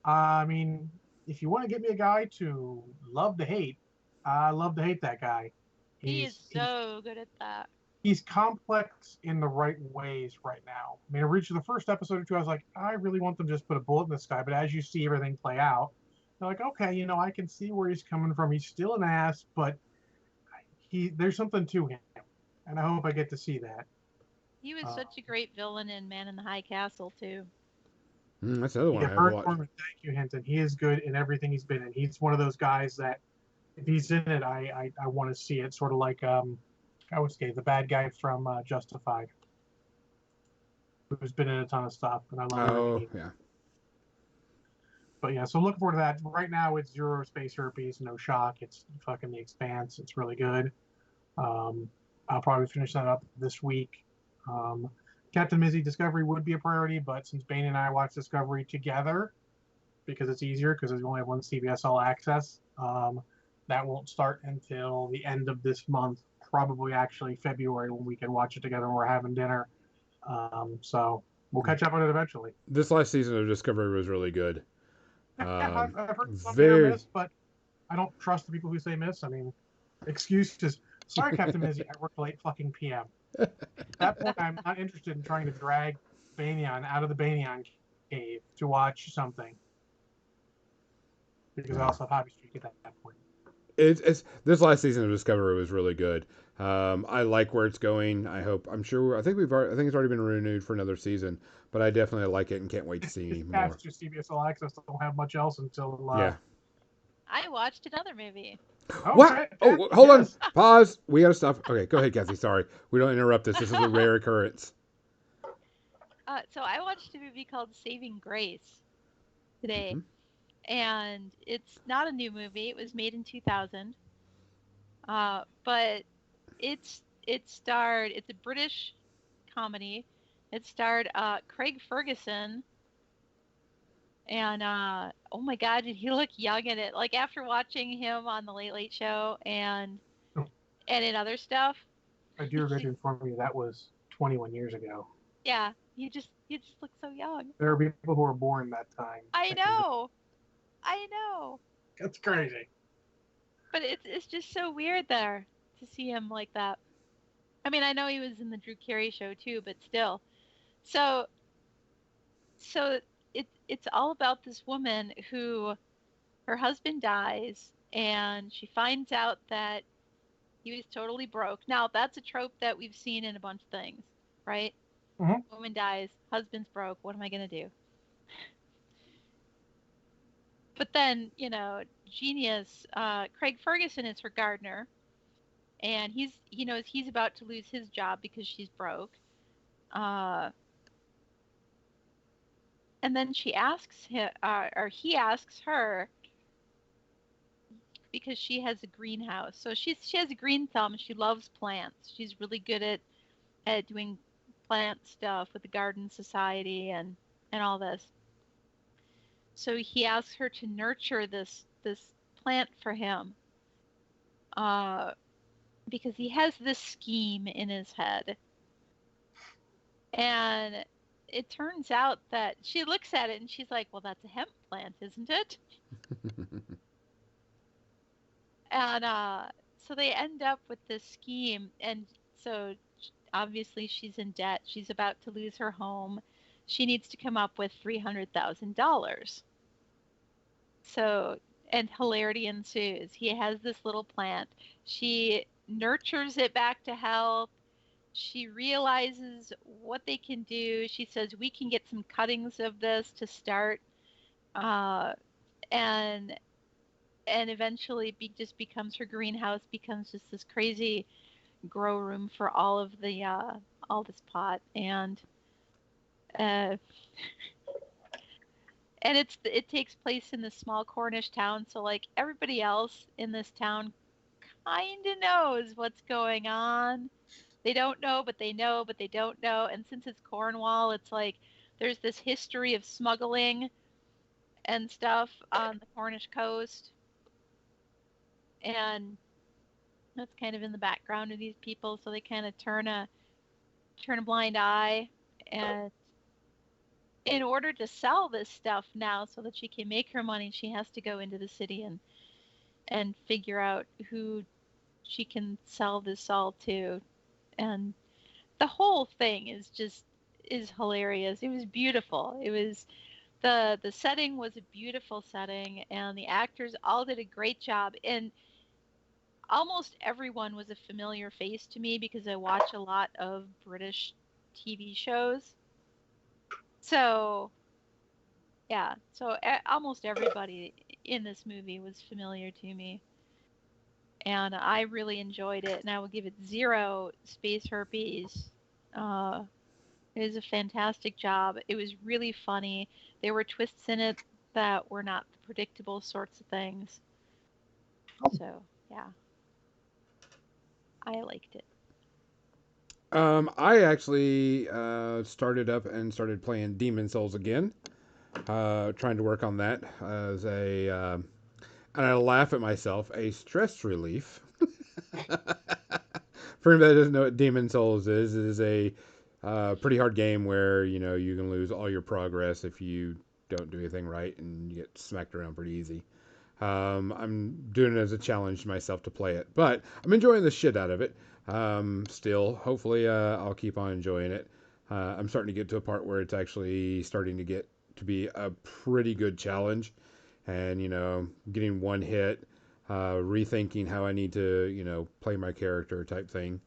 I mean, if you want to get me a guy to love to hate, I love to hate that guy. He is so good at that. He's complex in the right ways right now. I mean, I reached the first episode or two, I was like, I really want them to just put a bullet in this guy. But as you see everything play out, you're like, okay, I can see where he's coming from. He's still an ass, but there's something to him, and I hope I get to see that. He was such a great villain in Man in the High Castle too. That's another one I have to watch. Thank you, Hinton. He is good in everything he's been in. He's one of those guys that if he's in it, I want to see it. Sort of like I would say the bad guy from Justified, who's been in a ton of stuff, and I love Oh, yeah. But yeah, so looking forward to that. Right now, it's Zero Space Herpes, No Shock. It's fucking The Expanse. It's really good. I'll probably finish that up this week. Captain Mizzy Discovery would be a priority, but since Bane and I watch Discovery together, because it's easier, because we only have one CBS All Access, that won't start until the end of this month, probably actually February, when we can watch it together and we're having dinner. So we'll catch up on it eventually. This last season of Discovery was really good. I've heard some very... hit or miss, but I don't trust the people who say miss. I mean, excuses. Sorry, Captain Mizzy, I work late fucking PM. At that point, I'm not interested in trying to drag Banyan out of the Banyan cave to watch something. Because I also have Hobby Streak at that point. It's this last season of Discovery was really good. I like where it's going. I think it's already been renewed for another season, but I definitely like it and can't wait to see more. Past just CBS All Access don't have much else until yeah. I watched another movie. What? Oh, hold on. Pause. We gotta stop. Okay, go ahead, Kathy. Sorry, we don't interrupt this. This is a rare occurrence. So I watched a movie called Saving Grace today. Mm-hmm. And it's not a new movie. It was made in 2000. But it's a British comedy. It starred Craig Ferguson. And oh my God, did he look young in it? Like after watching him on the Late Late Show and in other stuff. I do regret to inform you that was 21 years ago. Yeah, you just look so young. There are people who were born that time. I know. That's crazy. But it's just so weird there to see him like that. I mean, I know he was in the Drew Carey Show too, but still. So it's all about this woman who her husband dies and she finds out that he was totally broke. Now, that's a trope that we've seen in a bunch of things, right? Mm-hmm. Woman dies, husband's broke, what am I going to do? But then, genius, Craig Ferguson is her gardener, and he knows he's about to lose his job because she's broke. And then she asks him, or he asks her, because she has a greenhouse. So she has a green thumb. She loves plants. She's really good at doing plant stuff with the Garden Society and all this. So he asks her to nurture this plant for him because he has this scheme in his head. And it turns out that she looks at it and she's like, well, that's a hemp plant, isn't it? And so they end up with this scheme. And so obviously she's in debt. She's about to lose her home. She needs to come up with $300,000. So, and hilarity ensues. He has this little plant. She nurtures it back to health. She realizes what they can do. She says, we can get some cuttings of this to start. Uh, and eventually just becomes her greenhouse, becomes just this crazy grow room for all of the all this pot. Uh, and it takes place in this small Cornish town, so like everybody else in this town kind of knows what's going on. They don't know, but they know, but they don't know. And since it's Cornwall, it's like there's this history of smuggling and stuff on the Cornish coast, and that's kind of in the background of these people, so they kind of turn a blind eye. And in order to sell this stuff now so that she can make her money, she has to go into the city and figure out who she can sell this all to. And the whole thing is hilarious. It was beautiful. It was the setting was a beautiful setting, and the actors all did a great job. And almost everyone was a familiar face to me because I watch a lot of British TV shows. So, yeah, so almost everybody in this movie was familiar to me. And I really enjoyed it, and I will give it 0 space herpes. It was a fantastic job. It was really funny. There were twists in it that were not the predictable sorts of things. So, yeah. I liked it. I actually started up and started playing Demon Souls again. Trying to work on that as and I laugh at myself, a stress relief. For anybody that doesn't know what Demon Souls is, it is a pretty hard game where you know you can lose all your progress if you don't do anything right, and you get smacked around pretty easy. I'm doing it as a challenge to myself to play it, but I'm enjoying the shit out of it. Still, hopefully, I'll keep on enjoying it. I'm starting to get to a part where it's actually starting to get to be a pretty good challenge, and you know, getting one hit, rethinking how I need to, you know, play my character type thing,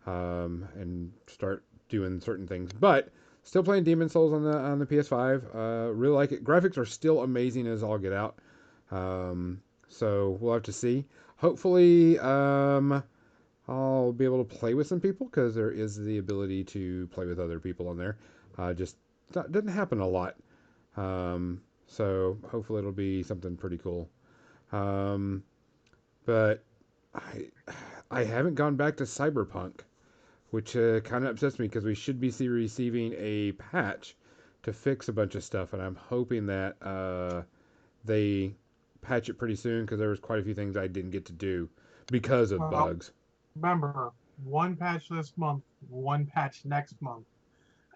and start doing certain things. But still playing Demon Souls on the PS5. Really like it. Graphics are still amazing as all get out. So we'll have to see. Hopefully, I'll be able to play with some people because there is the ability to play with other people on there. Just doesn't happen a lot. So hopefully it'll be something pretty cool. But I haven't gone back to Cyberpunk, which kind of upsets me because we should be receiving a patch to fix a bunch of stuff, and I'm hoping that they patch it pretty soon because there was quite a few things I didn't get to do because of bugs. Remember, one patch this month, one patch next month,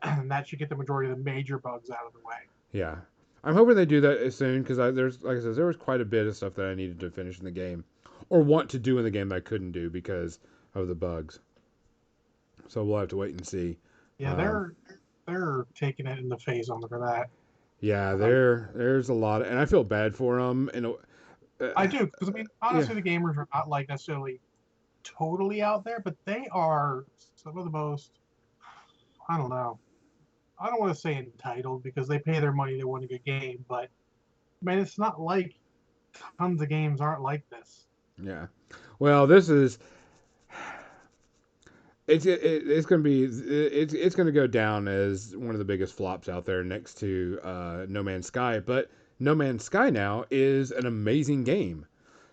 and that should get the majority of the major bugs out of the way. Yeah, I'm hoping they do that as soon because there's, like I said, there was quite a bit of stuff that I needed to finish in the game or want to do in the game that I couldn't do because of the bugs. So we'll have to wait and see. Yeah, they're taking it in the face on for that. Yeah, there's a lot, and I feel bad for them. And I do, because I mean, honestly, the gamers are not like necessarily totally out there, but they are some of the most, I don't know, I don't want to say entitled because they pay their money, they want a good game, but man, it's not like tons of games aren't like this. Yeah, well, this is it's going to be it's going to go down as one of the biggest flops out there next to No Man's Sky. But No Man's Sky now is an amazing game.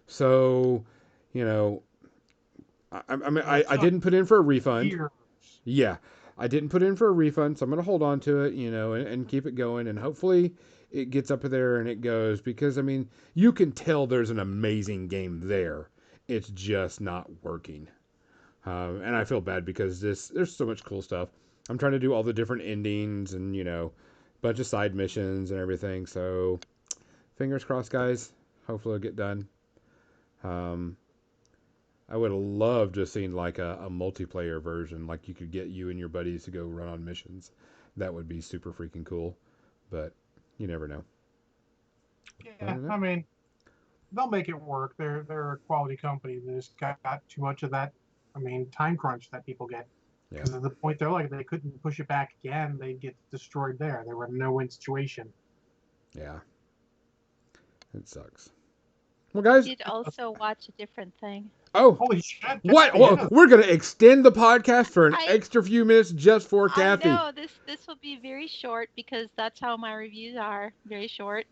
So, you know, I didn't put in for a refund. Yeah, I didn't put in for a refund, so I'm going to hold on to it, you know, and keep it going, and hopefully it gets up there and it goes because I mean you can tell there's an amazing game there. It's just not working. And I feel bad because there's so much cool stuff. I'm trying to do all the different endings and, bunch of side missions and everything. So fingers crossed, guys. Hopefully it'll get done. I would have loved to have seen like a multiplayer version, like you could get you and your buddies to go run on missions. That would be super freaking cool, but you never know. Yeah, I mean, they'll make it work. They're a quality company. They just got too much of that. I mean, time crunch that people get. Yeah. Because at the point they're like, they couldn't push it back again. They'd get destroyed there. They were in a no-win situation. Yeah. It sucks. Well, guys. I did also watch a different thing. Oh, holy shit! What? Yeah. Well, we're gonna extend the podcast for an extra few minutes just for Kathy. I know this will be very short because that's how my reviews are. Very short.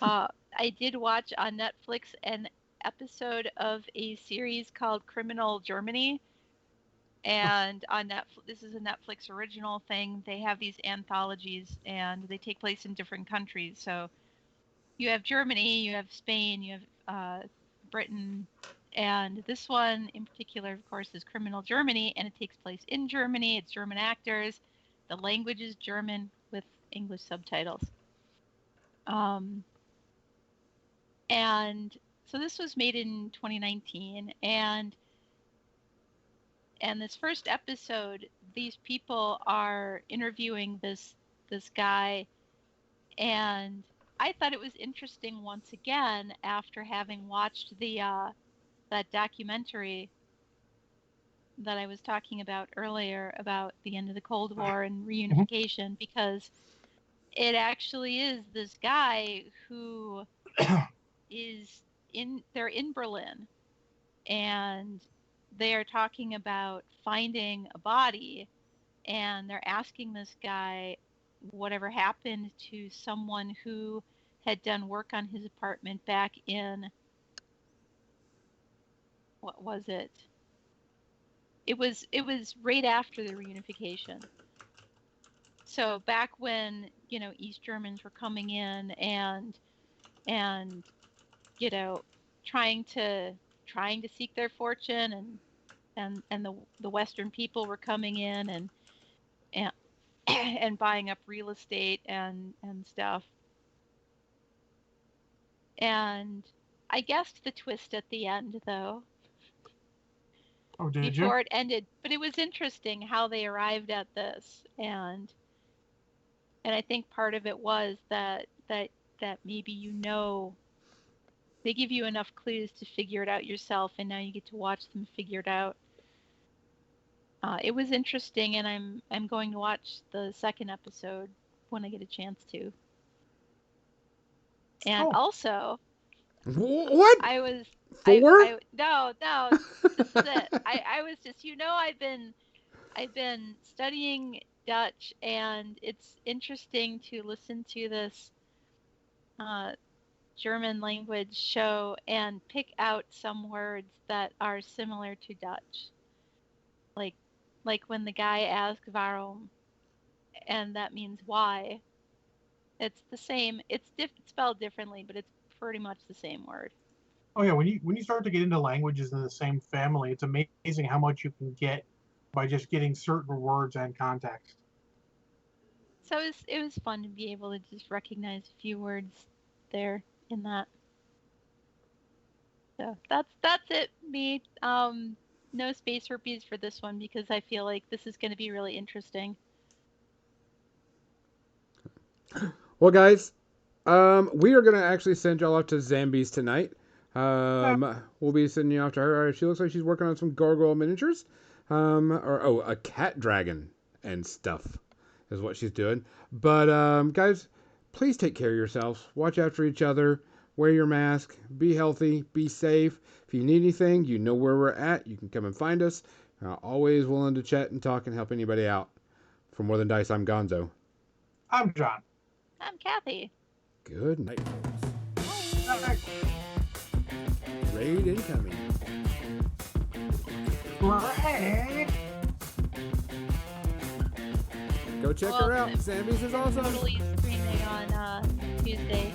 I did watch on Netflix an episode of a series called Criminal Germany, and on Netflix, this is a Netflix original thing. They have these anthologies, and they take place in different countries. So you have Germany, you have Spain, you have Britain. And this one in particular, of course, is Criminal Germany, and it takes place in Germany. It's German actors. The language is German with English subtitles. And so this was made in 2019. And this first episode, these people are interviewing this guy. And I thought it was interesting once again after having watched that documentary that I was talking about earlier about the end of the Cold War and reunification, because it actually is this guy who they're in Berlin, and they are talking about finding a body, and they're asking this guy whatever happened to someone who had done work on his apartment back in, what was it? It was right after the reunification. So back when, East Germans were coming in and trying to seek their fortune, and the Western people were coming in and buying up real estate and stuff. And I guessed the twist at the end, though. Oh, did before it ended, but it was interesting how they arrived at this, and I think part of it was that maybe they give you enough clues to figure it out yourself, and now you get to watch them figure it out. It was interesting, and I'm going to watch the second episode when I get a chance to. And also, what? I was 4? No, this is it. I was just, I've been studying Dutch, and it's interesting to listen to this German language show and pick out some words that are similar to Dutch. Like when the guy asks waarom, and that means why. It's the same. It's spelled differently, but it's pretty much the same word. Oh yeah, when you start to get into languages in the same family, it's amazing how much you can get by just getting certain words and context. So it was fun to be able to just recognize a few words there in that. So that's it, me. No space herpes for this one because I feel like this is going to be really interesting. Well, guys, we are going to actually send y'all off to Zambies tonight. We'll be sending you off to her. She looks like she's working on some gargoyle miniatures. A cat dragon and stuff is what she's doing. But, guys, please take care of yourselves. Watch after each other. Wear your mask. Be healthy. Be safe. If you need anything, you know where we're at. You can come and find us. Always willing to chat and talk and help anybody out. For More Than Dice, I'm Gonzo. I'm John. I'm Kathy. Good night, folks. Raid incoming. Right. Go check her out. Zambies is awesome. Totally streaming on Tuesday.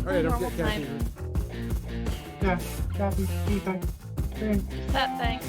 Oh yeah, don't Normal forget Kathy. time. Yeah, Kathy, Ethan. That thing.